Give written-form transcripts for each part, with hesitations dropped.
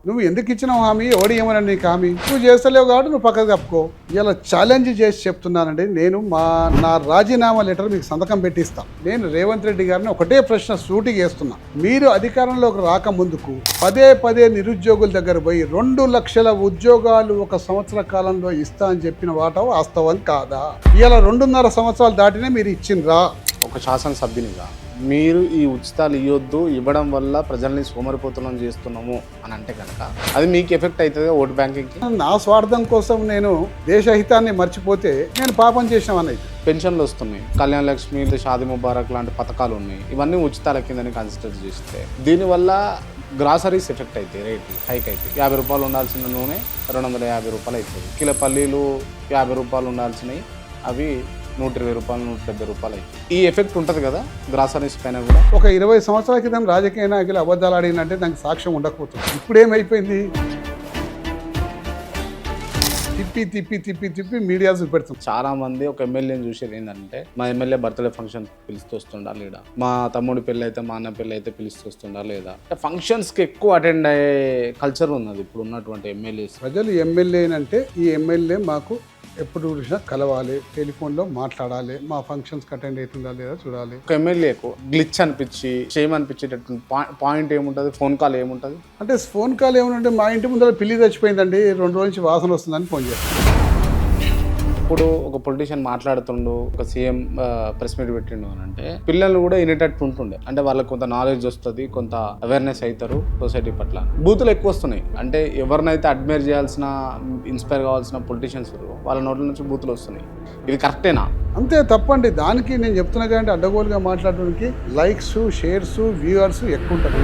నువ్వు ఎందుకు ఇచ్చినావు హామీ? ఎవడు ఏమన్నా నీకు హామీ? నువ్వు చేస్తలేవు కాబట్టి నువ్వు పక్కకు తప్పుకో. ఇలా ఛాలెంజ్ చేసి చెప్తున్నానండి. నేను నా రాజీనామా లెటర్ మీకు సంతకం పెట్టిస్తాను. నేను రేవంత్ రెడ్డి గారిని ఒకటే ప్రశ్న సూటిగా వేస్తున్నా. మీరు అధికారంలోకి రాకముందుకు పదే నిరుద్యోగుల దగ్గర పోయి 2 లక్షల ఉద్యోగాలు 1 సంవత్సర కాలంలో ఇస్తా అని చెప్పిన వాట వాస్తవం కాదా? ఇలా 2.5 సంవత్సరాలు దాటినే మీరు ఇచ్చిండ్రా? ఒక శాసనసభ్యునిగా మీరు ఈ ఉచితాలు ఇవ్వడం వల్ల ప్రజల్ని సోమరిపోతులం చేస్తున్నాము అని అంటే కనుక అది మీకు ఎఫెక్ట్ అవుతుంది ఓట్ బ్యాంకింగ్కి. నా స్వార్థం కోసం నేను దేశహితాన్ని మర్చిపోతే నేను పాపం చేసినామన్నది. పెన్షన్లు వస్తున్నాయి, కళ్యాణ లక్ష్మి, షాదీ ముబారక్ లాంటి పథకాలు ఉన్నాయి. ఇవన్నీ ఉచితాల కిందని కన్సిడర్ చేస్తే దీనివల్ల గ్రాసరీస్ ఎఫెక్ట్ అవుతాయి, రేట్లు హైక్ అవుతాయి. 50 రూపాయలు ఉండాల్సిన నూనె 250 రూపాయలు అవుతుంది. కిలో పల్లీలు 50 రూపాయలు ఉండాల్సినవి అవి 120 రూపాయలు 170 రూపాయలు అవుతాయి. ఈ ఎఫెక్ట్ ఉంటుంది కదా గ్రాసరీస్ పైన కూడా. ఒక 20 సంవత్సరాల క్రితం రాజకీయ నాయకులు అబద్ధాలు ఆడినంటే దానికి సాక్ష్యం ఉండకపోతుంది. ఇప్పుడు ఏమైపోయింది? తిప్పి మీడియా చూపెడుతుంది. చాలా మంది ఒక ఎమ్మెల్యేని చూసేది ఏంటంటే మా ఎమ్మెల్యే బర్త్డే ఫంక్షన్ పిలుస్తూ వస్తుండా లేదా, మా తమ్ముడి పెళ్ళి అయితే మా అన్న పెళ్ళి అయితే పిలుస్తూ వస్తుండా లేదా. ఫంక్షన్స్కి ఎక్కువ అటెండ్ అయ్యే కల్చర్ ఉన్నది ఇప్పుడు ఉన్నటువంటి ఎమ్మెల్యేస్. ప్రజలు ఎమ్మెల్యే అంటే ఈ ఎమ్మెల్యే మాకు ఎప్పుడు చూసినా కలవాలి, టెలిఫోన్లో మాట్లాడాలి, మా ఫంక్షన్స్కి అటెండ్ అవుతుందా లేదా చూడాలి. ఒక ఎమ్మెల్యేకు గ్లిచ్ అనిపించి షేమ్ అనిపించేటట్టు పాయింట్ ఏముంటుంది, ఫోన్ కాల్ ఏముంటుంది అంటే ఫోన్ కాల్ ఏముంటే మా ఇంటి ముందర పిల్లి చచ్చిపోయిందండి, 2 రోజుల నుంచి వాసన వస్తుందని ఫోన్ చేస్తాను. ఇప్పుడు ఒక పొలిటీషియన్ మాట్లాడుతుండు, ఒక సీఎం ప్రెస్ మీట్ పెట్టిండు అని అంటే పిల్లలు కూడా వినేటట్టు ఉంటుండే. అంటే వాళ్ళకి కొంత నాలెడ్జ్ వస్తుంది, కొంత అవేర్నెస్ అవుతారు సొసైటీ పట్ల. బూతులు ఎక్కువ వస్తున్నాయి. అంటే ఎవరినైతే అడ్మైర్ చేయాల్సిన, ఇన్స్పైర్ కావాల్సిన పొలిటీషియన్స్ వాళ్ళ నోట్ల నుంచి బూతులు వస్తున్నాయి. ఇది కరెక్టేనా? అంతే తప్పండి. దానికి నేను చెప్తున్నా కానీ అడ్డగోలుగా మాట్లాడడానికి లైక్స్, షేర్స్, వ్యూవర్స్ ఎక్కువ ఉంటారు.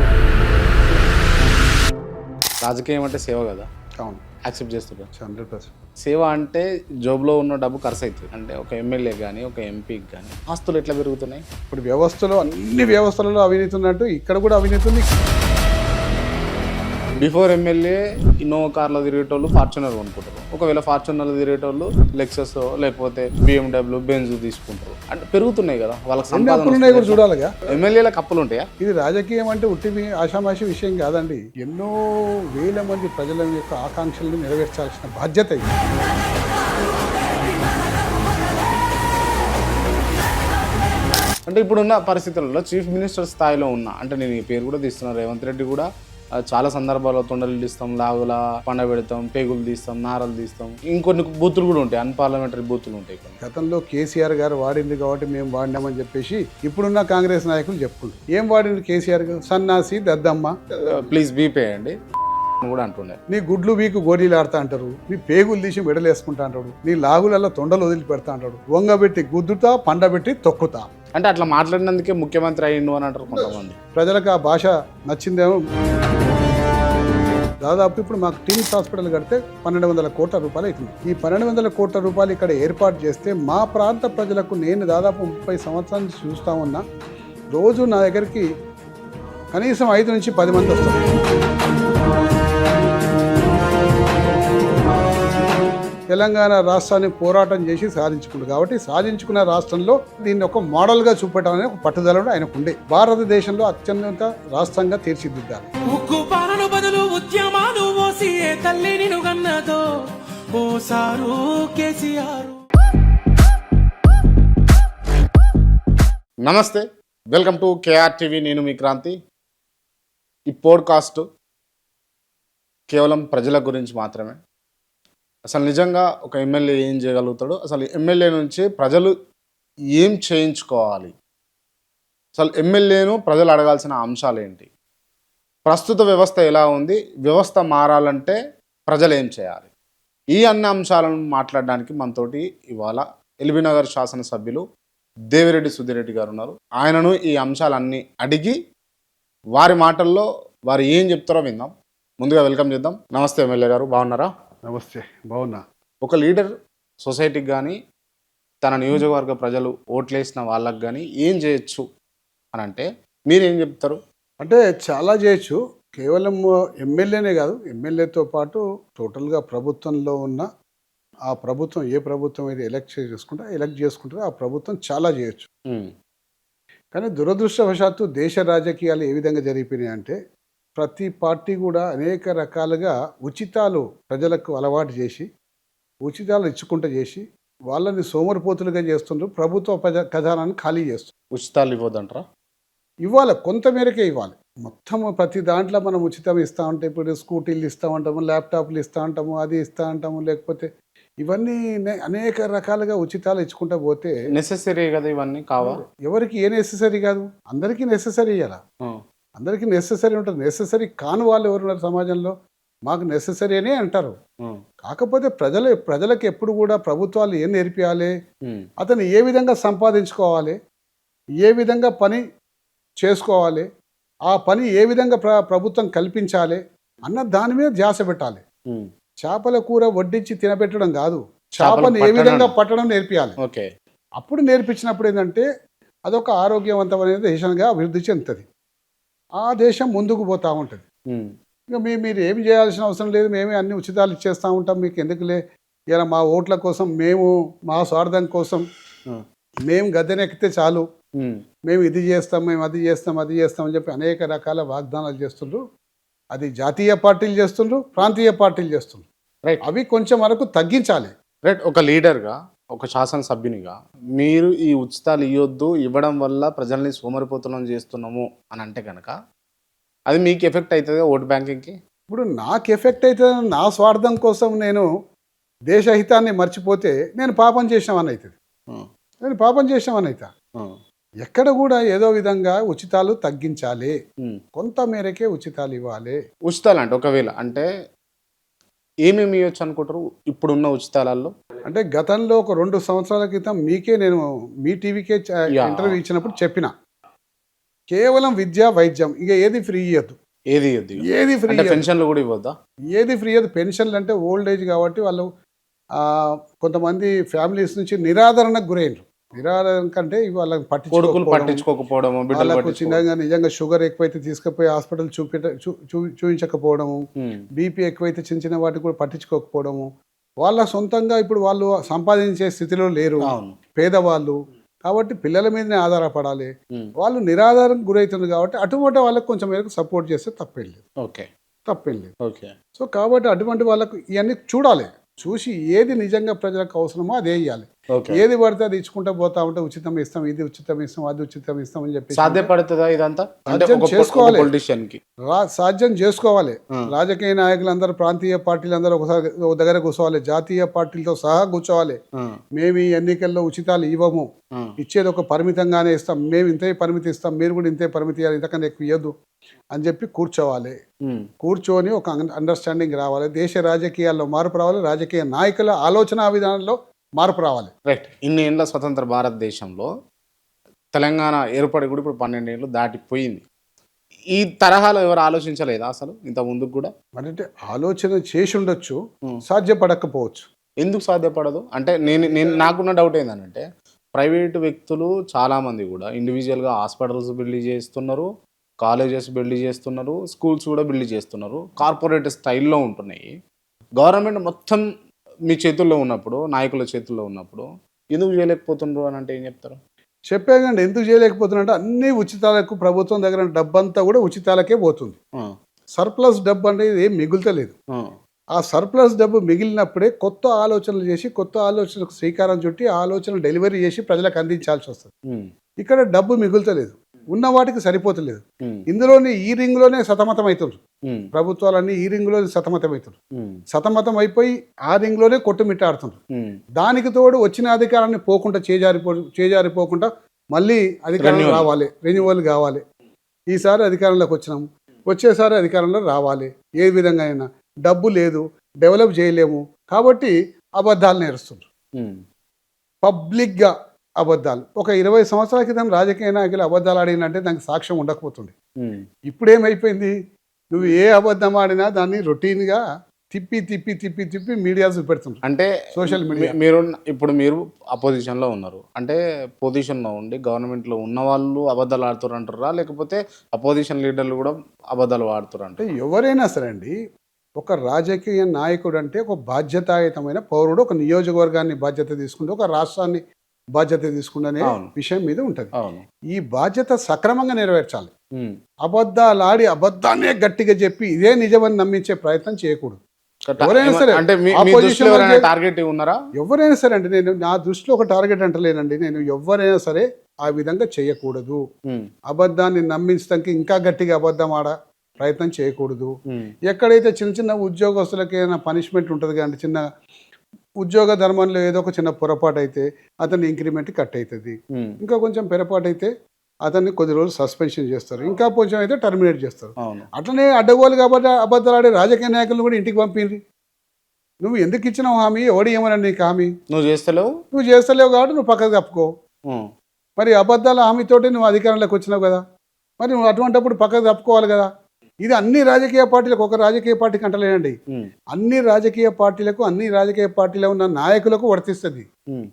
రాజకీయం అంటే సేవ కదా. అవును, యాక్సెప్ట్ చేస్తారు 100%. సేవ అంటే జోబులో ఉన్న డబ్బు ఖర్చు అవుతుంది. అంటే ఒక ఎమ్మెల్యే కానీ ఒక ఎంపీకి కానీ ఆస్తులు ఎట్లా పెరుగుతున్నాయి? ఇప్పుడు వ్యవస్థలో అన్ని వ్యవస్థలలో అవినీతి ఉన్నట్టు ఇక్కడ కూడా అవినీతి ఉంది. బిఫోర్ ఎమ్మెల్యే ఇన్నోవా కార్లో తిరిగేటోళ్ళు ఫార్చునర్ కొనుక్కుంటారు. ఒకవేళ ఫార్చునర్లో తిరిగేటోళ్ళు లెక్సస్ లేకపోతే BMW, బెంజ్ తీసుకుంటారు. అంటే పెరుగుతున్నాయి కదా వాళ్ళకి సంపాదన. కూడా చూడాలిగా. ఎమ్మెల్యేలకు అప్పులు ఉంటాయా? ఇది రాజకీయం అంటే ఉట్టివి ఆషామాషి విషయం కాదండి. ఎన్నో వేల మంది ప్రజల యొక్క ఆకాంక్షలను నెరవేర్చాల్సిన బాధ్యత ఇది. అంటే ఇప్పుడున్న పరిస్థితుల్లో చీఫ్ మినిస్టర్ స్థాయిలో ఉన్న, అంటే నేను ఈ పేరు కూడా తీస్తున్నాను, రేవంత్ రెడ్డి కూడా చాలా సందర్భాల్లో తొండలు తీస్తాం, లాగుల పండ పెడతాం, పేగులు తీస్తాం, నారలు తీస్తాం, ఇంకొన్ని బూతులు కూడా ఉంటాయి, అన్పార్లమెంటరీ బూతులు ఉంటాయి. గతంలో కేసీఆర్ గారు వాడింది కాబట్టి మేము వాడినామని చెప్పేసి ఇప్పుడున్న కాంగ్రెస్ నాయకులు చెప్పుకుంటారు. ఏం వాడింది కేసీఆర్ గారు? సన్నాసి, దద్దమ్మ, ప్లీజ్ బీపే అండి కూడా అంటుండే. నీ గుడ్లు వీకు గోరీలు ఆడుతా అంటారు, నీ పేగులు తీసి మెడలు వేసుకుంటా అంటాడు, నీ లాగులలో తొండలు వదిలి పెడతా అంటాడు, వంగబెట్టి గుద్దుతా, పండబెట్టి తొక్కుతా. అంటే అట్లా మాట్లాడినందుకే ముఖ్యమంత్రి అయ్యిండు అని అంటారు కొంతమంది. ప్రజలకు ఆ భాష నచ్చిందేమో. దాదాపు ఇప్పుడు మాకు టీమ్స్ హాస్పిటల్ కడితే 1200 కోట్ల రూపాయలు అవుతుంది. ఈ 1200 కోట్ల రూపాయలు ఇక్కడ ఏర్పాటు చేస్తే మా ప్రాంత ప్రజలకు, నేను దాదాపు 30 సంవత్సరాల నుంచి చూస్తూ ఉన్నా, రోజు నా దగ్గరికి కనీసం 5 నుంచి 10 మంది వస్తారు. తెలంగాణ రాష్ట్రాన్ని పోరాటం చేసి సాధించుకుంది కాబట్టి సాధించుకున్న రాష్ట్రంలో దీన్ని ఒక మోడల్గా చూపెట్టాలనే ఒక పట్టుదల ఆయనకు ఉండే. భారతదేశంలో అత్యున్నత రాష్ట్రంగా తీర్చిదిద్దాలి. నమస్తే, వెల్కమ్ టు కేఆర్ టీవీ. నేను మీ క్రాంతి. ఈ పోడ్కాస్ట్ కేవలం ప్రజల గురించి మాత్రమే. అసలు నిజంగా ఒక ఎమ్మెల్యే ఏం చేయగలుగుతాడు, అసలు ఎమ్మెల్యే నుంచి ప్రజలు ఏం చేయించుకోవాలి, అసలు ఎమ్మెల్యేను ప్రజలు అడగాల్సిన అంశాలు ఏంటి, ప్రస్తుత వ్యవస్థ ఎలా ఉంది, వ్యవస్థ మారాలంటే ప్రజలు ఏం చేయాలి, ఈ అన్ని అంశాలను మాట్లాడడానికి మనతోటి ఇవాళ ఎల్బీనగర్ శాసనసభ్యులు దేవిరెడ్డి సుధీరెడ్డి గారు ఉన్నారు. ఆయనను ఈ అంశాలన్నీ అడిగి వారి మాటల్లో వారు ఏం చెప్తారో విందాం. ముందుగా వెల్కమ్ చేద్దాం. నమస్తే ఎమ్మెల్యే గారు, బాగున్నారా? నమస్తే, బాగున్నా. ఒక లీడర్ సొసైటీకి కానీ తన నియోజకవర్గ ప్రజలు ఓట్లేసిన వాళ్ళకి కానీ ఏం చేయొచ్చు అని అంటే మీరేం చెప్తారు? అంటే చాలా చేయొచ్చు. కేవలం ఎమ్మెల్యేనే కాదు, ఎమ్మెల్యేతో పాటు టోటల్గా ప్రభుత్వంలో ఉన్న ఆ ప్రభుత్వం, ఏ ప్రభుత్వం అయితే ఎలక్ట్ చేసుకుంటారో ఆ ప్రభుత్వం చాలా చేయొచ్చు. కానీ దురదృష్టవశాత్తు దేశ రాజకీయాలు ఏ విధంగా జరిగిపోయినాయి అంటే ప్రతి పార్టీ కూడా అనేక రకాలుగా ఉచితాలు ప్రజలకు అలవాటు చేసి ఉచితాలు ఇచ్చుకుంటూ చేసి వాళ్ళని సోమరిపోతులుగా చేస్తుండ్రు. ప్రభుత్వ ఖజానాన్ని ఖాళీ చేస్తుంది. ఉచితాలు ఇవ్వద్దంటారా? ఇవ్వాలి, కొంతమేరకే ఇవ్వాలి. మొత్తం ప్రతి దాంట్లో మనం ఉచితం ఇస్తూ ఉంటాం. ఇప్పుడు స్కూటీలు ఇస్తూ ఉంటాము, ల్యాప్టాప్లు ఇస్తూ ఉంటాము, అది ఇస్తూ ఉంటాము. లేకపోతే ఇవన్నీ అనేక రకాలుగా ఉచితాలు ఇచ్చుకుంటూ పోతే నెసెసరీ కదా ఇవన్నీ? కావా? ఎవరికి ఏ నెసెసరీ కాదు, అందరికీ నెసెసరీ ఇవ్వాలా. అందరికీ నెసెసరీ ఉంటుంది. నెసెసరీ కాని వాళ్ళు ఎవరున్నారు సమాజంలో? మాకు నెసెసరీ అనే అంటారు. కాకపోతే ప్రజలకు ఎప్పుడు కూడా ప్రభుత్వాలు ఏం నేర్పియాలి, అతను ఏ విధంగా సంపాదించుకోవాలి, ఏ విధంగా పని చేసుకోవాలి, ఆ పని ఏ విధంగా ప్రభుత్వం కల్పించాలి అన్న దాని మీద ధ్యాస పెట్టాలి. చేపల కూర వడ్డించి తినబెట్టడం కాదు, చేపను ఏ విధంగా పట్టడం నేర్పియాలి. అప్పుడు నేర్పించినప్పుడు ఏంటంటే అదొక ఆరోగ్యవంతమైన దేశంగా అభివృద్ధి చెందుతుంది. ఆ దేశం ముందుకు పోతూ ఉంటుంది. ఇక మీరు ఏమి చేయాల్సిన అవసరం లేదు, మేమే అన్ని ఉచితాలు ఇచ్చేస్తూ ఉంటాం, మీకు ఎందుకులే, ఇలా మా ఓట్ల కోసం మేము మా స్వార్థం కోసం మేము గద్దెనెక్కితే చాలు, మేము ఇది చేస్తాం, మేము అది చేస్తాం అని చెప్పి అనేక రకాల వాగ్దానాలు చేస్తుండ్రు. అది జాతీయ పార్టీలు చేస్తుండ్రు, ప్రాంతీయ పార్టీలు చేస్తుండ్రు. రైట్. అవి కొంచెం వరకు తగ్గించాలి. రైట్. ఒక లీడర్గా, ఒక శాసనసభ్యునిగా మీరు ఈ ఉచితాలు ఇవ్వద్దు, ఇవ్వడం వల్ల ప్రజల్ని సోమరిపోతులను చేస్తున్నాము అని అంటే కనుక అది మీకు ఎఫెక్ట్ అవుతుంది ఓటు బ్యాంకింగ్కి? ఇప్పుడు నాకు ఎఫెక్ట్ అవుతుంది, నా స్వార్థం కోసం నేను దేశహితాన్ని మర్చిపోతే నేను పాపం చేసినామని అవుతుంది. నేను పాపం చేసినామని అవుతా. ఎక్కడ కూడా ఏదో విధంగా ఉచితాలు తగ్గించాలి, కొంత మేరకే ఉచితాలు ఇవ్వాలి. ఉచితాలు అంటే ఒకవేళ అంటే ఏమేమి ఇవ్వచ్చు అనుకుంటారు ఇప్పుడున్న ఉచితాలలో? అంటే గతంలో ఒక 2 సంవత్సరాల క్రితం మీకే నేను మీ టీవీకే ఇంటర్వ్యూ ఇచ్చినప్పుడు చెప్పిన, కేవలం విద్య వైద్యం ఇక ఏది ఫ్రీ ఇవ్వద్దు. ఏది ఫ్రీ? పెన్షన్లు కూడా ఇవ్వద్దా? ఏది ఫ్రీ ఇవ్వద్దు. పెన్షన్లు అంటే ఓల్డ్ ఏజ్ కాబట్టి వాళ్ళు కొంతమంది ఫ్యామిలీస్ నుంచి నిరాదరణకు గురైనరు. నిరాదరణ కంటే వాళ్ళకి పట్టించుకోకపోవడము, వాళ్ళకు చిన్నగా నిజంగా షుగర్ ఎక్కువైతే తీసుకుపోయి హాస్పిటల్ చూపించకపోవడము, బీపీ ఎక్కువైతే చిన్న చిన్న వాటికి కూడా పట్టించుకోకపోవడము, వాళ్ళ సొంతంగా ఇప్పుడు వాళ్ళు సంపాదించే స్థితిలో లేరు, పేదవాళ్ళు కాబట్టి పిల్లల మీదనే ఆధారపడాలి. వాళ్ళు నిరాధారణకు గురవుతున్నారు కాబట్టి అటువంటి వాళ్ళకి కొంచెం మేరకు సపోర్ట్ చేస్తే తప్పేం లేదు. సో కాబట్టి అటువంటి వాళ్ళకు ఇవన్నీ చూడాలి. చూసి ఏది నిజంగా ప్రజలకు అవసరమో అదే ఇవ్వాలి. ఏది పడితే అది ఇచ్చుకుంటూ పోతా ఉంటే ఉచితం ఇస్తాం, ఇది ఉచితం ఇస్తాం, అది ఉచితం ఇస్తాం అని చెప్పి సాధ్యపడుతుందా? ఇదంతా చేసుకోవాలి, సాధ్యం చేసుకోవాలి. రాజకీయ నాయకులందరూ, ప్రాంతీయ పార్టీలందరూ ఒకసారి ఒక దగ్గర కూర్చోవాలి, జాతీయ పార్టీలతో సహా కూర్చోవాలి. మేము ఈ ఎన్నికల్లో ఉచితాలు ఇవ్వము, ఇచ్చేది ఒక పరిమితంగానే ఇస్తాం, మేము ఇంతే పరిమితి ఇస్తాం, మీరు కూడా ఇంతే పరిమితి ఇవ్వాలి, ఇంతకన్నా ఎక్కువ ఇవ్వద్దు అని చెప్పి కూర్చోవాలి. కూర్చొని ఒక అండర్స్టాండింగ్ రావాలి. దేశ రాజకీయాల్లో మార్పు రావాలి, రాజకీయ నాయకుల ఆలోచన విధానంలో మార్పు రావాలి. రైట్. ఇన్ని ఏళ్ళ స్వతంత్ర భారతదేశంలో తెలంగాణ ఏర్పడి కూడా ఇప్పుడు 12 ఏళ్ళు దాటిపోయింది. ఈ తరహాలో ఎవరు ఆలోచించలేదా అసలు ఇంత ముందుకు కూడా? అంటే ఆలోచన చేసి ఉండొచ్చు, సాధ్యపడకపోవచ్చు. ఎందుకు సాధ్యపడదు అంటే నేను నాకున్న డౌట్ ఏంటంటే ప్రైవేటు వ్యక్తులు చాలామంది కూడా ఇండివిజువల్గా హాస్పిటల్స్ బిల్డ్ చేస్తున్నారు, కాలేజెస్ బిల్డ్ చేస్తున్నారు, స్కూల్స్ కూడా బిల్డ్ చేస్తున్నారు, కార్పొరేట్ స్టైల్లో ఉంటున్నాయి. గవర్నమెంట్ మొత్తం మీ చేతుల్లో ఉన్నప్పుడు, నాయకుల చేతుల్లో ఉన్నప్పుడు ఎందుకు చేయలేకపోతున్నారు అని అంటే ఏం చెప్తారు? చెప్పాకండి ఎందుకు చేయలేకపోతున్నా, అన్ని ఉచితాలకు ప్రభుత్వం దగ్గర డబ్బంతా కూడా ఉచితాలకే పోతుంది. సర్ప్లస్ డబ్బు అనేది ఏం మిగులుతలేదు. ఆ సర్ప్లస్ డబ్బు మిగిలినప్పుడే కొత్త ఆలోచనలు చేసి, కొత్త ఆలోచనలకు శ్రీకారం చుట్టి ఆలోచనలు డెలివరీ చేసి ప్రజలకు అందించాల్సి వస్తుంది. ఇక్కడ డబ్బు మిగులుతలేదు, ఉన్న వాటికి సరిపోతలేదు. ఇందులోనే ఈ రింగ్ లోనే సతమతం అవుతుంది. ప్రభుత్వాలన్నీ ఈ రింగ్ లో సతమతం అవుతుంది. సతమతం అయిపోయి ఆ రింగ్ లోనే కొట్టుమిట్టాడుతుంది. దానికి తోడు వచ్చిన అధికారాన్ని పోకుండా చేజారిపోకుండా మళ్ళీ అధికారం రావాలి, రెన్యువల్ కావాలి. ఈసారి అధికారంలోకి వచ్చినాము, వచ్చేసారి అధికారంలో రావాలి. ఏ విధంగా అయినా డబ్బు లేదు, డెవలప్ చేయలేము కాబట్టి అబద్ధాలు నేరుస్తున్నారు. పబ్లిక్గా అబద్ధాలు. ఒక 20 సంవత్సరాల క్రితం రాజకీయ నాయకులు అబద్ధాలు ఆడినంటే దానికి సాక్ష్యం ఉండకపోతుంది. ఇప్పుడేమైపోయింది, నువ్వు ఏ అబద్ధం ఆడినా దాన్ని రొటీన్గా తిప్పి మీడియా చూపెడుతుంది. అంటే సోషల్ మీడియా. మీరు అపోజిషన్లో ఉన్నారు అంటే పొజిషన్లో ఉండి గవర్నమెంట్లో ఉన్న వాళ్ళు అబద్ధాలు ఆడుతారు అంటారా, లేకపోతే అపోజిషన్ లీడర్లు కూడా అబద్ధాలు ఆడుతారు అంటే? ఎవరైనా సరే అండి, ఒక రాజకీయ నాయకుడు అంటే ఒక బాధ్యతాయుతమైన పౌరుడు, ఒక నియోజకవర్గాన్ని బాధ్యత తీసుకుంటే, ఒక రాష్ట్రాన్ని బాధ్యత తీసుకునే విషయం మీద ఉంటుంది. ఈ బాధ్యత సక్రమంగా నెరవేర్చాలి. ఉమ్. అబద్ధాలు ఆడి అబద్ధాన్నే గట్టిగా చెప్పి ఇదే నిజమని నమ్మించే ప్రయత్నం చేయకూడదు. ఎవరైనా సరే అంటే మీ opposition దృష్టిలో ఎవరైనా వాళ్ళు టార్గెట్ ఉన్నారా? ఎవరైనా సరే అండి, నేను నా దృష్టిలో ఒక టార్గెట్ అంటలేనండి. నేను ఎవరైనా సరే ఆ విధంగా చేయకూడదు. ఉమ్, అబద్ధాన్ని నమ్మించడానికి ఇంకా గట్టిగా అబద్ధం ఆడ ప్రయత్నం చేయకూడదు. ఉమ్, ఎక్కడైతే చిన్న చిన్న ఉద్యోగస్తులకి ఏదైనా పనిష్మెంట్ ఉంటుంది కానీ చిన్న ఉద్యోగ ధర్మంలో ఏదో ఒక చిన్న పొరపాటు అయితే అతని ఇంక్రిమెంట్ కట్ అవుతుంది. ఉమ్. ఇంకా కొంచెం పొరపాటు అయితే అతన్ని కొద్ది రోజులు సస్పెన్షన్ చేస్తారు, ఇంకా కొంచెం అయితే టర్మినేట్ చేస్తారు. అవును. అట్లనే అడ్డగోలు కాబట్టి అబద్ధాలు ఆడే రాజకీయ నాయకులను కూడా ఇంటికి పంపింది. నువ్వు ఎందుకు ఇచ్చినావు హామీ? ఎవడు ఏమన్నా నీకు హామీ? నువ్వు చేస్తలేవు. నువ్వు చేస్తలేవు కాబట్టి నువ్వు పక్కకు తప్పుకో. ఉమ్, మరి అబద్ధాల హామీతోటి నువ్వు అధికారంలోకి వచ్చినావు కదా, మరి నువ్వు అటువంటిప్పుడు పక్కకు తప్పుకోవాలి కదా. ఇది అన్ని రాజకీయ పార్టీలకు, ఒక రాజకీయ పార్టీకి అంటలేనండి, ఉమ్, అన్ని రాజకీయ పార్టీలకు, అన్ని రాజకీయ పార్టీలో ఉన్న నాయకులకు వర్తిస్తుంది. ఉమ్,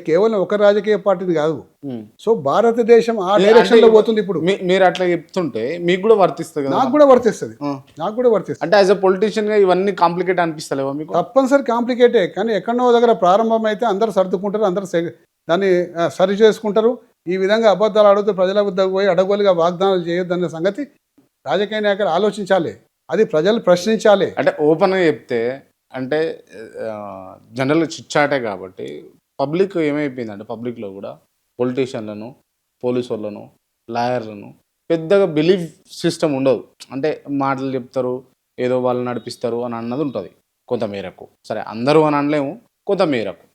కేవలం ఒక రాజకీయ పార్టీని కాదు. ఉమ్. సో భారతదేశం ఆ డైరెక్షన్ లో పోతుంది. ఇప్పుడు మీరు అట్లా చెప్తుంటే మీకు కూడా వర్తిస్తుంది కదా? నాకు కూడా వర్తిస్తుంది, ఆ. నాకు కూడా వర్తిస్తుంది. అంటే యాజ్ అ పొలిటీషియన్ గా ఇవన్నీ కాంప్లికేట్ అనిపిస్తలేవా మీకు? తప్పనిసరి కాంప్లికేటే, కానీ ఎక్కడో దగ్గర ప్రారంభం అయితే అందరూ సర్దుకుంటారు, అందరూ దాన్ని సరి చేసుకుంటారు. ఈ విధంగా అబద్ధాలు అడుగుతూ ప్రజల వద్దకు పోయి అడగోలుగా వాగ్దానాలు చేయొద్దన్న సంగతి రాజకీయ నాయకులు ఆలోచించాలి. అది ప్రజలు ప్రశ్నించాలి. అంటే ఓపెన్గా చెప్తే అంటే జనరల్ చిచ్చాటే కాబట్టి పబ్లిక్ ఏమైపోయిందంటే పబ్లిక్లో కూడా పొలిటీషియన్లను, పోలీసు వాళ్ళను, లాయర్లను పెద్దగా బిలీఫ్ సిస్టమ్ ఉండదు. అంటే మాటలు చెప్తారు, ఏదో వాళ్ళు నడిపిస్తారు అని అన్నది ఉంటుంది కొంతమేరకు. సరే అందరూ అని అనలేము, కొంతమేరకు.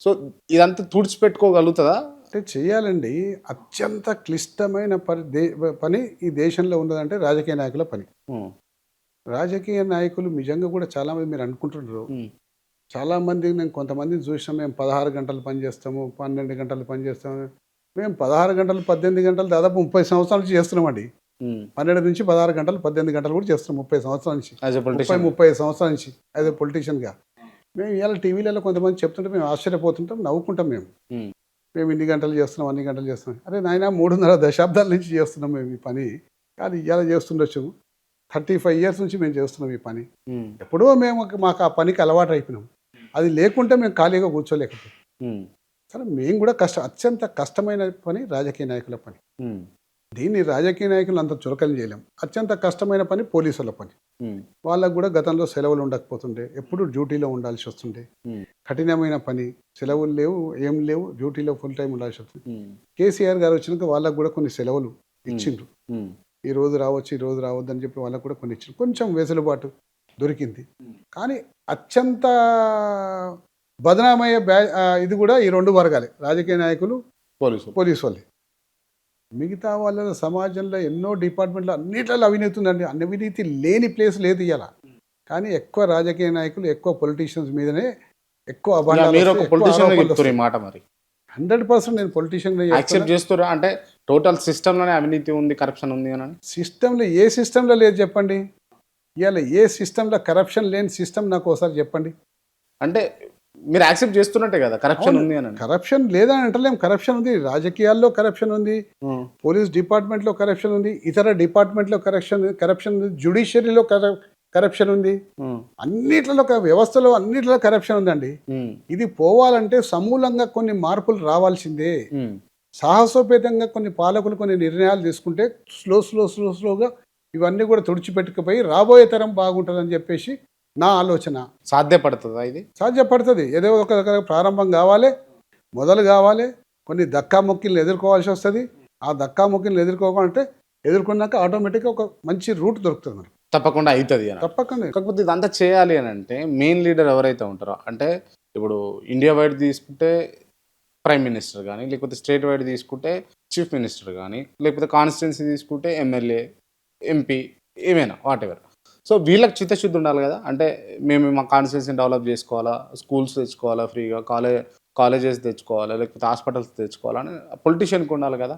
సో ఇదంతా తుడిచిపెట్టుకోగలుగుతుందా? అంటే చేయాలండి. అత్యంత క్లిష్టమైన పని ఈ దేశంలో ఉన్నదంటే రాజకీయ నాయకుల పని. ఉమ్, రాజకీయ నాయకులు నిజంగా కూడా చాలామంది మీరు అనుకుంటున్నారు, ఉమ్, చాలామంది నేను కొంతమందిని చూసినాం, మేము 16 గంటలు పని చేస్తాము, 12 గంటలు పని చేస్తాము. మేము 16 గంటలు 18 గంటలు దాదాపు 30 సంవత్సరాల నుంచి చేస్తున్నామండి. ఉమ్. 12 నుంచి 16 గంటలు 18 గంటలు కూడా చేస్తున్నాం 30 సంవత్సరాల నుంచి, యాజ్ ఎ పొలిటీషియన్ 35 సంవత్సరాల నుంచి యాజ్ ఎ పొలిటీషియన్గా. మేము ఇవాళ టీవీలలో కొంతమంది చెప్తుంటే మేము ఆశ్చర్యపోతుంటాం, నవ్వుకుంటాం. మేము ఇన్ని గంటలు చేస్తున్నాం, అన్ని గంటలు చేస్తున్నాం. అరే నాయన, 3.5 దశాబ్దాల నుంచి చేస్తున్నాం మేము ఈ పని. కానీ ఇవాళ చేస్తుండొచ్చు, 35 ఇయర్స్ నుంచి మేము చేస్తున్నాం ఈ పని. ఎప్పుడో మాకు ఆ పనికి అలవాటు అయిపోయినాం. అది లేకుంటే మేము ఖాళీగా కూర్చోలేకపోతాం. సరే, మేము కూడా అత్యంత కష్టమైన పని రాజకీయ నాయకుల పని. దీన్ని రాజకీయ నాయకులు అంత చురకలు చేయలేం. అత్యంత కష్టమైన పని పోలీసుల పని. వాళ్ళకు కూడా గతంలో సెలవులు ఉండకపోతుండే, ఎప్పుడు డ్యూటీలో ఉండాల్సి వస్తుండే. కఠినమైన పని, సెలవులు లేవు, ఏం లేవు, డ్యూటీలో ఫుల్ టైం ఉండాల్సి వస్తుంది. కేసీఆర్ గారు వచ్చినాక వాళ్ళకు కూడా కొన్ని సెలవులు ఇచ్చిండ్రు. ఈ రోజు రావచ్చు, ఈ రోజు రావద్దు అని చెప్పి వాళ్ళకు కూడా కొన్ని ఇచ్చిండ్రు. కొంచెం వెసులుబాటు దొరికింది. కానీ అత్యంత బదనామయ్యే ఇది కూడా ఈ 2 వర్గాలే, రాజకీయ నాయకులు, పోలీసు వాళ్ళే. మిగతా వాళ్ళ సమాజంలో ఎన్నో డిపార్ట్మెంట్లో అన్నిట్లలో అవినీతి ఉందండి. అవినీతి లేని ప్లేస్ లేదు ఇవాళ. కానీ ఎక్కువ రాజకీయ నాయకులు, ఎక్కువ పొలిటీషియన్స్ మీదనే ఎక్కువ 100% నేను పొలిటీషియన్ యాక్సెప్ట్ చేస్తున్నా. అంటే టోటల్ సిస్టంలోనే అవినీతి ఉంది, కరప్షన్ ఉంది అని. సిస్టంలో ఏ సిస్టంలో లేదు చెప్పండి? ఇవాళ ఏ సిస్టంలో కరప్షన్ లేని సిస్టమ్ నాకు ఒకసారి చెప్పండి. అంటే మీరు యాక్సెప్ట్ చేస్తున్నట్టే కదా కరప్షన్ ఉంది అని. కరప్షన్ లేదని అంటలేం, కరప్షన్ ఉంది. రాజకీయాల్లో కరప్షన్ ఉంది, పోలీస్ డిపార్ట్మెంట్లో కరప్షన్ ఉంది, ఇతర డిపార్ట్మెంట్లో కరప్షన్ ఉంది, జ్యుడిషియరీలో కరప్షన్ ఉంది, అన్నిట్లలో వ్యవస్థలో అన్నిట్లలో కరప్షన్ ఉందండి. ఇది పోవాలంటే సమూలంగా కొన్ని మార్పులు రావాల్సిందే. సాహసోపేతంగా కొన్ని పాలకులు కొన్ని నిర్ణయాలు తీసుకుంటే స్లోగా ఇవన్నీ కూడా తుడిచిపెట్టుకుపోయి రాబోయే తరం బాగుంటుందని చెప్పేసి నా ఆలోచన. సాధ్యపడుతుందా? ఇది సాధ్యపడుతుంది. ఏదో ఒక ప్రారంభం కావాలి, మొదలు కావాలి. కొన్ని దక్కాముక్కిల్ని ఎదుర్కోవాల్సి వస్తుంది. ఆ దక్కాముక్కిల్ని ఎదుర్కొన్నాక ఆటోమేటిక్గా ఒక మంచి రూట్ దొరుకుతుంది మనకి. తప్పకుండా అవుతుంది అని. తప్పకుండా. కాకపోతే ఇదంతా చేయాలి అని అంటే మెయిన్ లీడర్ ఎవరైతే ఉంటారో, అంటే ఇప్పుడు ఇండియా వైడ్ తీసుకుంటే ప్రైమ్ మినిస్టర్ కానీ, లేకపోతే స్టేట్ వైడ్ తీసుకుంటే చీఫ్ మినిస్టర్ కానీ, లేకపోతే కాన్స్టిట్యున్సీ తీసుకుంటే ఎమ్మెల్యే, ఎంపీ, ఏమైనా వాట్ ఎవర్. సో వీళ్ళకి చిత్తశుద్ధి ఉండాలి కదా. అంటే మేము మా కాన్స్టిట్యున్సీని డెవలప్ చేసుకోవాలా, స్కూల్స్ తెచ్చుకోవాలా ఫ్రీగా, కాలేజెస్ తెచ్చుకోవాలా, లేకపోతే హాస్పిటల్స్ తెచ్చుకోవాలని పొలిటీషియన్కి ఉండాలి కదా.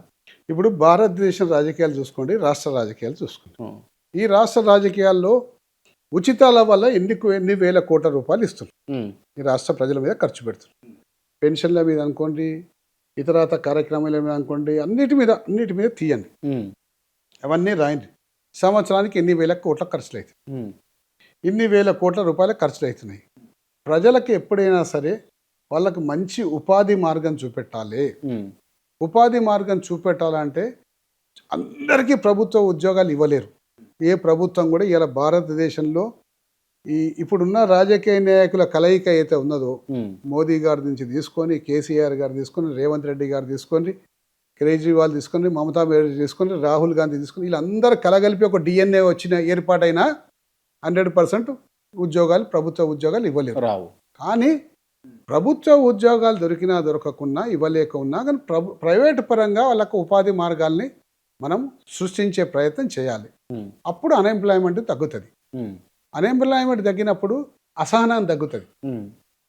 ఇప్పుడు భారతదేశం రాజకీయాలు చూసుకోండి, రాష్ట్ర రాజకీయాలు చూసుకోండి. ఈ రాష్ట్ర రాజకీయాల్లో ఉచితాల వల్ల ఎన్ని వేల కోట్ల రూపాయలు ఇస్తున్నారు. ఈ రాష్ట్ర ప్రజల మీద ఖర్చు పెడుతున్నారు. పెన్షన్ల మీద అనుకోండి, ఇతరత కార్యక్రమాల మీద అనుకోండి, అన్నిటి మీద తీయండి, అవన్నీ రాయండి. సంవత్సరానికి ఎన్ని వేల కోట్ల ఖర్చులు అవుతాయి, ఇన్ని వేల కోట్ల రూపాయల ఖర్చులు అవుతున్నాయి. ప్రజలకు ఎప్పుడైనా సరే వాళ్ళకు మంచి ఉపాధి మార్గం చూపెట్టాలి. ఉపాధి మార్గం చూపెట్టాలంటే అందరికీ ప్రభుత్వ ఉద్యోగాలు ఇవ్వలేరు. ఏ ప్రభుత్వం కూడా ఇలా భారతదేశంలో ఇప్పుడున్న రాజకీయ నాయకుల కలయిక అయితే ఉన్నదో, మోదీ గారి నుంచి తీసుకొని, కేసీఆర్ గారు తీసుకొని, రేవంత్ రెడ్డి గారు తీసుకొని, కేజ్రీవాల్ తీసుకొని, మమతా బెనర్జీ తీసుకొని, రాహుల్ గాంధీ తీసుకొని, వీళ్ళందరూ కలగలిపి ఒక డిఎన్ఏ వచ్చిన ఏర్పాటైన 100% ఉద్యోగాలు, ప్రభుత్వ ఉద్యోగాలు ఇవ్వలేరు. రావు. కానీ ప్రభుత్వ ఉద్యోగాలు దొరికినా దొరకకున్నా, ఇవ్వలేకున్నా కానీ ప్రైవేట్ పరంగా వాళ్ళకు ఉపాధి మార్గాల్ని మనం సృష్టించే ప్రయత్నం చేయాలి. అప్పుడు అన్ఎంప్లాయ్మెంట్ తగ్గుతుంది. అన్ఎంప్లాయ్మెంట్ తగ్గినప్పుడు అసహనం తగ్గుతుంది.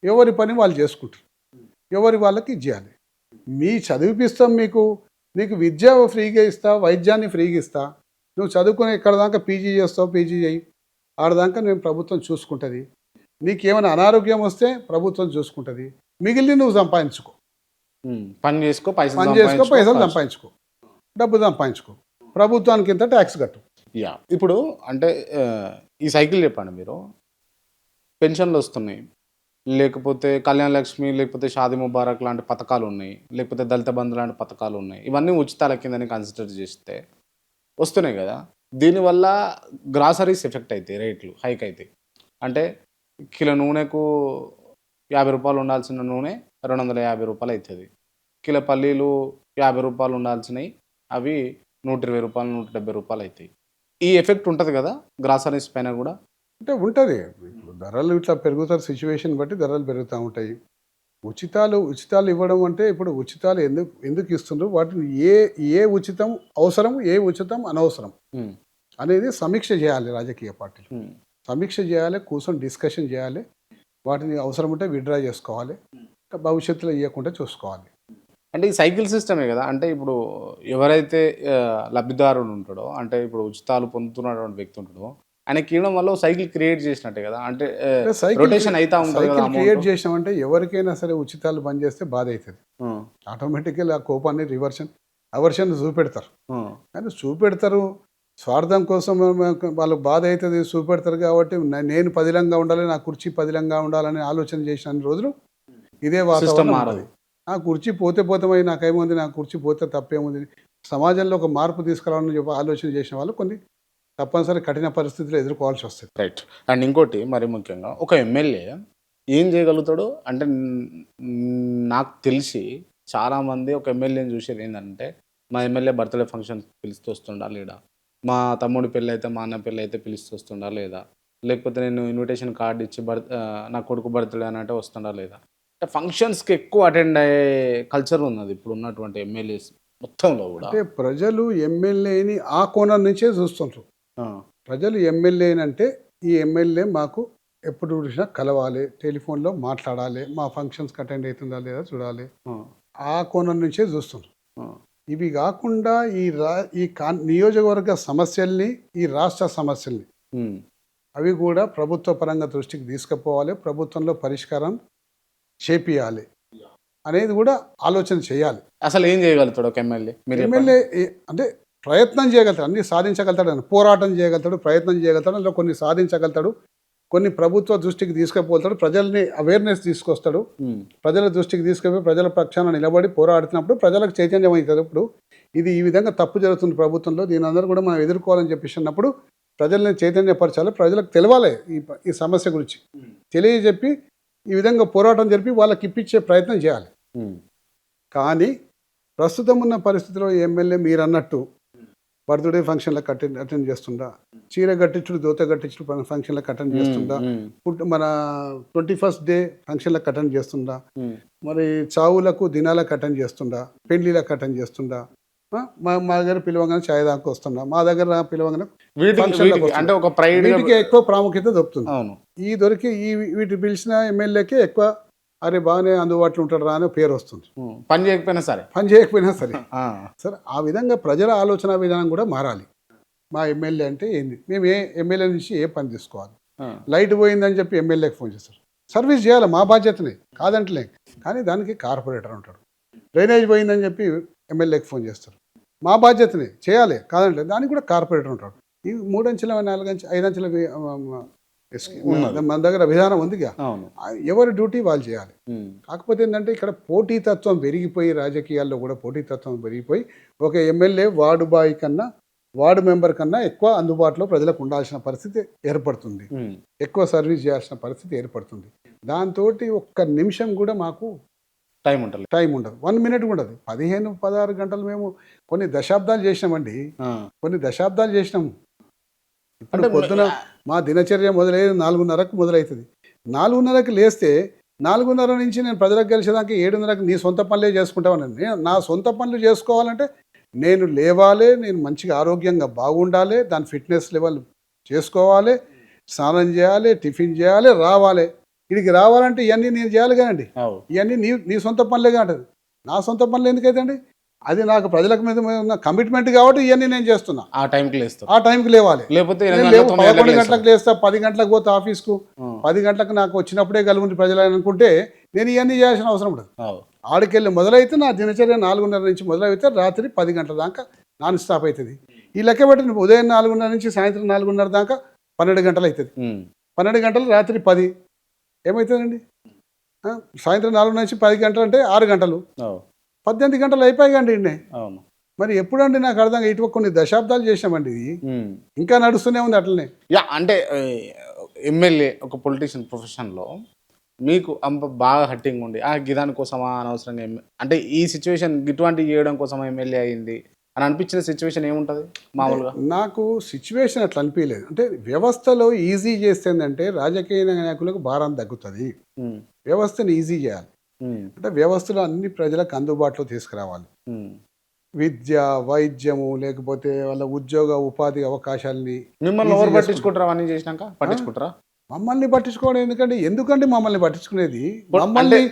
ఎవరి పని వాళ్ళు చేసుకుంటారు, ఎవరి వాళ్ళకి ఇచ్చేయాలి. మీ చదివిపిస్తాం, నీకు విద్య ఫ్రీగా ఇస్తా, వైద్యాన్ని ఫ్రీగా ఇస్తా, నువ్వు చదువుకుని ఇక్కడ దాకా పీజీ చేస్తావు, పీజీ చేయి, ఆడదాకా నేను ప్రభుత్వం చూసుకుంటుంది. నీకేమైనా అనారోగ్యం వస్తే ప్రభుత్వం చూసుకుంటుంది. మిగిలిన నువ్వు సంపాదించుకో, పని చేసుకో, పైసలు సంపాదించుకో, డబ్బు సంపాదించుకో, ప్రభుత్వానికి ఇంత ట్యాక్స్ కట్టు. ఇప్పుడు అంటే ఈ సైకిల్ చెప్పండి మీరు. పెన్షన్లు వస్తున్నాయి, లేకపోతే కళ్యాణ లక్ష్మి, లేకపోతే షాదీ ముబారక్ లాంటి పథకాలు ఉన్నాయి, లేకపోతే దళిత బంధు లాంటి పథకాలు ఉన్నాయి. ఇవన్నీ ఉచితాల కిందని కన్సిడర్ చేస్తే వస్తున్నాయి కదా. దీనివల్ల గ్రాసరీస్ ఎఫెక్ట్ అవుతాయి, రేట్లు హైక్ అవుతాయి. అంటే కిలో నూనెకు 50 రూపాయలు ఉండాల్సిన నూనె 250 రూపాయలు అవుతుంది. కిలో పల్లీలు 50 రూపాయలు ఉండాల్సినవి అవి 120 రూపాయలు, 170 రూపాయలు అవుతాయి. ఈ ఎఫెక్ట్ ఉంటుంది కదా గ్రాసరీస్ పైన కూడా. అంటే ఉంటుంది. ధరలు ఇట్లా పెరుగుతారు, సిచ్యువేషన్ బట్టి ధరలు పెరుగుతూ ఉంటాయి. ఉచితాలు ఇవ్వడం అంటే, ఇప్పుడు ఉచితాలు ఎందుకు ఇస్తుండ్రు, వాటిని ఏ ఉచితం అవసరం, ఏ ఉచితం అనవసరం అనేది సమీక్ష చేయాలి. రాజకీయ పార్టీలు సమీక్ష చేయాలి, కూర్చొని డిస్కషన్ చేయాలి. వాటిని అవసరం ఉంటే విత్డ్రా చేసుకోవాలి, భవిష్యత్తులో ఇవ్వకుండా చూసుకోవాలి. అంటే ఈ సైకిల్ సిస్టమే కదా. అంటే ఇప్పుడు ఎవరైతే లబ్ధిదారుడు ఉంటాడో, అంటే ఇప్పుడు ఉచితాలు పొందుతున్నటువంటి వ్యక్తి ఉంటాడో, ఆయనకి ఇవ్వడం వల్ల సైకిల్ క్రియేట్ చేసినట్టే కదా. అంటే రొటేషన్ అవుతా ఉంటుంది కదా. క్రియేట్ చేసామంటే ఎవరికైనా సరే ఉచితాలు బంద్ చేస్తే బాధ అవుతుంది. ఆటోమేటిక్గా ఆ కోపాన్ని అవర్షన్ చూపెడతారు. కానీ చూపెడతారు స్వార్థం కోసం, వాళ్ళకి బాధ అవుతుంది, చూపెడతారు. కాబట్టి నేను పదిలంగా ఉండాలి, నా కుర్చీ పదిలంగా ఉండాలని ఆలోచన చేసిన రోజులు ఇదే వాతావరణం మారదు. నా కుర్చీ పోతే నాకేముంది, నా కుర్చీ పోతే తప్పేముంది, సమాజంలో ఒక మార్పు తీసుకురావాలని చెప్పి ఆలోచన చేసిన వాళ్ళు కొన్ని తప్పనిసరి కఠిన పరిస్థితులు ఎదుర్కోవాల్సి వస్తుంది. రైట్. అండ్ ఇంకోటి మరి ముఖ్యంగా ఒక ఎమ్మెల్యే ఏం చేయగలుగుతాడు అంటే, నాకు తెలిసి చాలామంది ఒక ఎమ్మెల్యేని చూసేది ఏంటంటే, మా ఎమ్మెల్యే బర్త్డే ఫంక్షన్ పిలుస్తూ వస్తుండా లేదా, మా తమ్ముడి పెళ్ళి అయితే, మా అన్న పెళ్ళి అయితే పిలుస్తూ వస్తుండా లేదా, లేకపోతే నేను ఇన్విటేషన్ కార్డు ఇచ్చి నా కొడుకు బర్త్డే అని అంటే వస్తుండా లేదా. అంటే ఫంక్షన్స్కి ఎక్కువ అటెండ్ అయ్యే కల్చర్ ఉన్నది ఇప్పుడు ఉన్నటువంటి ఎమ్మెల్యేస్ మొత్తంలో కూడా. అంటే ప్రజలు ఎమ్మెల్యేని ఆ కోణం నుంచే చూస్తుంటారు. ప్రజలు ఎమ్మెల్యేని అంటే, ఈ ఎమ్మెల్యే మాకు ఎప్పుడు చూసినా కలవాలి, టెలిఫోన్లో మాట్లాడాలి, మా ఫంక్షన్స్కి అటెండ్ అవుతుందా లేదా చూడాలి, ఆ కోణం నుంచే చూస్తున్నారు. ఇవి కాకుండా ఈ నియోజకవర్గ సమస్యల్ని, ఈ రాష్ట్ర సమస్యల్ని అవి కూడా ప్రభుత్వ పరంగా దృష్టికి తీసుకుపోవాలి, ప్రభుత్వంలో పరిష్కారం చేపియాలి అనేది కూడా ఆలోచన చేయాలి. అసలు ఏం చేయగలుగుతాడు ఒక ఎమ్మెల్యే? అంటే ప్రయత్నం చేయగలుగుతాడు, అన్ని సాధించగలుగుతాడు, పోరాటం చేయగలుగుతాడు, ప్రయత్నం చేయగలుగుతాడు, అందులో కొన్ని సాధించగలుగుతాడు, కొన్ని ప్రభుత్వ దృష్టికి తీసుకుపోతాడు, ప్రజల్ని అవేర్నెస్ తీసుకొస్తాడు, ప్రజల దృష్టికి తీసుకుపోయి ప్రజల పక్షాన నిలబడి పోరాడుతున్నప్పుడు ప్రజలకు చైతన్యం అవుతుంది. ఇప్పుడు ఇది ఈ విధంగా తప్పు జరుగుతుంది ప్రభుత్వంలో, దీని అందరూ కూడా మనం ఎదుర్కోవాలని చెప్పేసినప్పుడు ప్రజల్ని చైతన్యపరచాలి, ప్రజలకు తెలవాలి ఈ సమస్య గురించి, తెలియజెప్పి ఈ విధంగా పోరాటం జరిపి వాళ్ళకి ఇప్పించే ప్రయత్నం చేయాలి. కానీ ప్రస్తుతం ఉన్న పరిస్థితిలో ఎమ్మెల్యే మీరు అన్నట్టు బర్త్డే ఫంక్షన్లకు అటెండ్ చేస్తుండా, చీర కట్టించుడు, దోత కట్టించుడు ఫంక్షన్లకు అటెండ్ చేస్తుండా, మన 21st డే ఫంక్షన్లకు అటెండ్ చేస్తుండా, మరి చావులకు దినాలకు అటెండ్ చేస్తుండా, పెళ్లిలకు అటెండ్ చేస్తుండా, మా దగ్గర పిలవగానే ఛాయ్ దాకా వస్తుండా, మా దగ్గర పిలవగానే అంటే ఒక ప్రైవేట్కి ఎక్కువ ప్రాముఖ్యత దొరుకుతుంది. వీటి పిలిచిన ఎమ్మెల్యేకే ఎక్కువ అరే బాగానే అందుబాటులో ఉంటాడు రా అనే పేరు వస్తుంది. పని చేయకపోయినా సరే సరే ఆ విధంగా ప్రజల ఆలోచన విధానం కూడా మారాలి. మా ఎమ్మెల్యే అంటే ఏంది, మేము ఎమ్మెల్యే నుంచి ఏ పని తీసుకోవాలి, లైట్ పోయిందని చెప్పి ఎమ్మెల్యేకి ఫోన్ చేస్తారు, సర్వీస్ చేయాలి, మా బాధ్యతనే కాదంటలే, కానీ దానికి కార్పొరేటర్ ఉంటాడు. డ్రైనేజ్ పోయిందని చెప్పి ఎమ్మెల్యేకి ఫోన్ చేస్తారు, మా బాధ్యతనే చేయాలి కాదంటే దానికి కూడా కార్పొరేటర్ ఉంటాడు. ఈ 3 అంచెల 4 అంచెల 5 అంచెల ఉన్నది. మన దగ్గర విధానం ఉందిగా. అవును. ఎవరి డ్యూటీ వాళ్ళు చేయాలి. ఉమ్. కాకపోతే ఏంటంటే ఇక్కడ పోటీతత్వం పెరిగిపోయి, రాజకీయాల్లో కూడా పోటీతత్వం పెరిగిపోయి, ఒక ఎమ్మెల్యే వార్డు బాయ్ కన్నా, వార్డు మెంబర్ కన్నా ఎక్కువ అందుబాటులో ప్రజలకు ఉండాల్సిన పరిస్థితి ఏర్పడుతుంది. ఉమ్. ఎక్కువ సర్వీస్ చేయాల్సిన పరిస్థితి ఏర్పడుతుంది. దాంతో ఒక్క నిమిషం కూడా మాకు టైం ఉంటుంది. టైం ఉండదు. 1 మినిట్ కూడా ఉండదు. 15-16 గంటలు మేము కొన్ని దశాబ్దాలు చేసినామండి. కొన్ని దశాబ్దాలు చేసినాము. ఇప్పుడు అంటే పొద్దున మా దినచర్య మొదలయ్యేది 4:30కు మొదలవుతుంది. 4:30కి లేస్తే 4:30 నుంచి నేను ప్రజలకు గెలిచేదానికి 7:30కి నీ సొంత పనులే చేసుకుంటామని. నేను నా సొంత పనులు చేసుకోవాలంటే నేను లేవాలి, నేను మంచిగా ఆరోగ్యంగా బాగుండాలి, దాని ఫిట్నెస్ లెవెల్ చేసుకోవాలి, స్నానం చేయాలి, టిఫిన్ చేయాలి, రావాలి. ఇక్కడికి రావాలంటే ఇవన్నీ నేను చేయాలి కానండి. ఇవన్నీ నీ సొంత పనులే కాంటది. నా సొంత పనులు ఎందుకైతే అండి? అది నాకు ప్రజలకు మీద ఉన్న కమిట్మెంట్ కాబట్టి ఇవన్నీ నేను చేస్తున్నా. ఆ టైంకి లేస్తాను. ఆ టైంకి లేవాలి. లేకపోతే 11 గంటలకు లేస్తా, 10 గంటలకు పోతా ఆఫీస్కు. 10 గంటలకు నాకు వచ్చినప్పుడే కలుగుంది ప్రజలు అనుకుంటే నేను ఇవన్నీ చేయాల్సిన అవసరం ఉండదు. ఆడికెళ్ళి మొదలైతే నా దినచర్య 4:30 నుంచి మొదలైతే రాత్రి 10 గంటల దాకా నాన్ స్టాప్ అవుతుంది. ఈ లెక్క పెట్టి ఉదయం 4:30 నుంచి సాయంత్రం 4:30 దాకా 12 గంటలు అవుతుంది. 12 గంటలు రాత్రి 10 ఏమవుతుందండి? సాయంత్రం 4 నుంచి 10 గంటలు అంటే 6 గంటలు, 18 గంటలు అయిపోయాయండి. అవును. మరి ఎప్పుడండి నాకు అర్థం ఇటు కొన్ని దశాబ్దాలు చేసామండి. ఇది ఇంకా నడుస్తూనే ఉంది అట్లనే. అంటే ఎమ్మెల్యే ఒక పొలిటీషియన్ ప్రొఫెషన్లో మీకు బాగా హట్టింగ్ ఉండి గిదాని కోసమా అనవసరంగా అంటే ఈ సిచ్యువేషన్ ఇటువంటి చేయడం కోసం ఎమ్మెల్యే అయింది అని అనిపించిన సిచ్యువేషన్ ఏముంటుంది మామూలుగా? నాకు సిచ్యువేషన్ అట్లా అనిపించలేదు. అంటే వ్యవస్థలో ఈజీ చేస్తేందంటే రాజకీయ నాయకులకు భారం తగ్గుతుంది. వ్యవస్థను ఈజీ చేయాలి. అంటే వ్యవస్థలో అన్ని ప్రజలకు అందుబాటులో తీసుకురావాలి. విద్య, వైద్యము, లేకపోతే వాళ్ళ ఉద్యోగ ఉపాధి అవకాశాలని. మిమ్మల్ని ఎవరు పట్టించుకుంటారా? అవన్నీ చేసినాక పట్టించుకుంటారా? మమ్మల్ని పట్టించుకోవడం ఎందుకంటే మమ్మల్ని పట్టించుకునేది మమ్మల్ని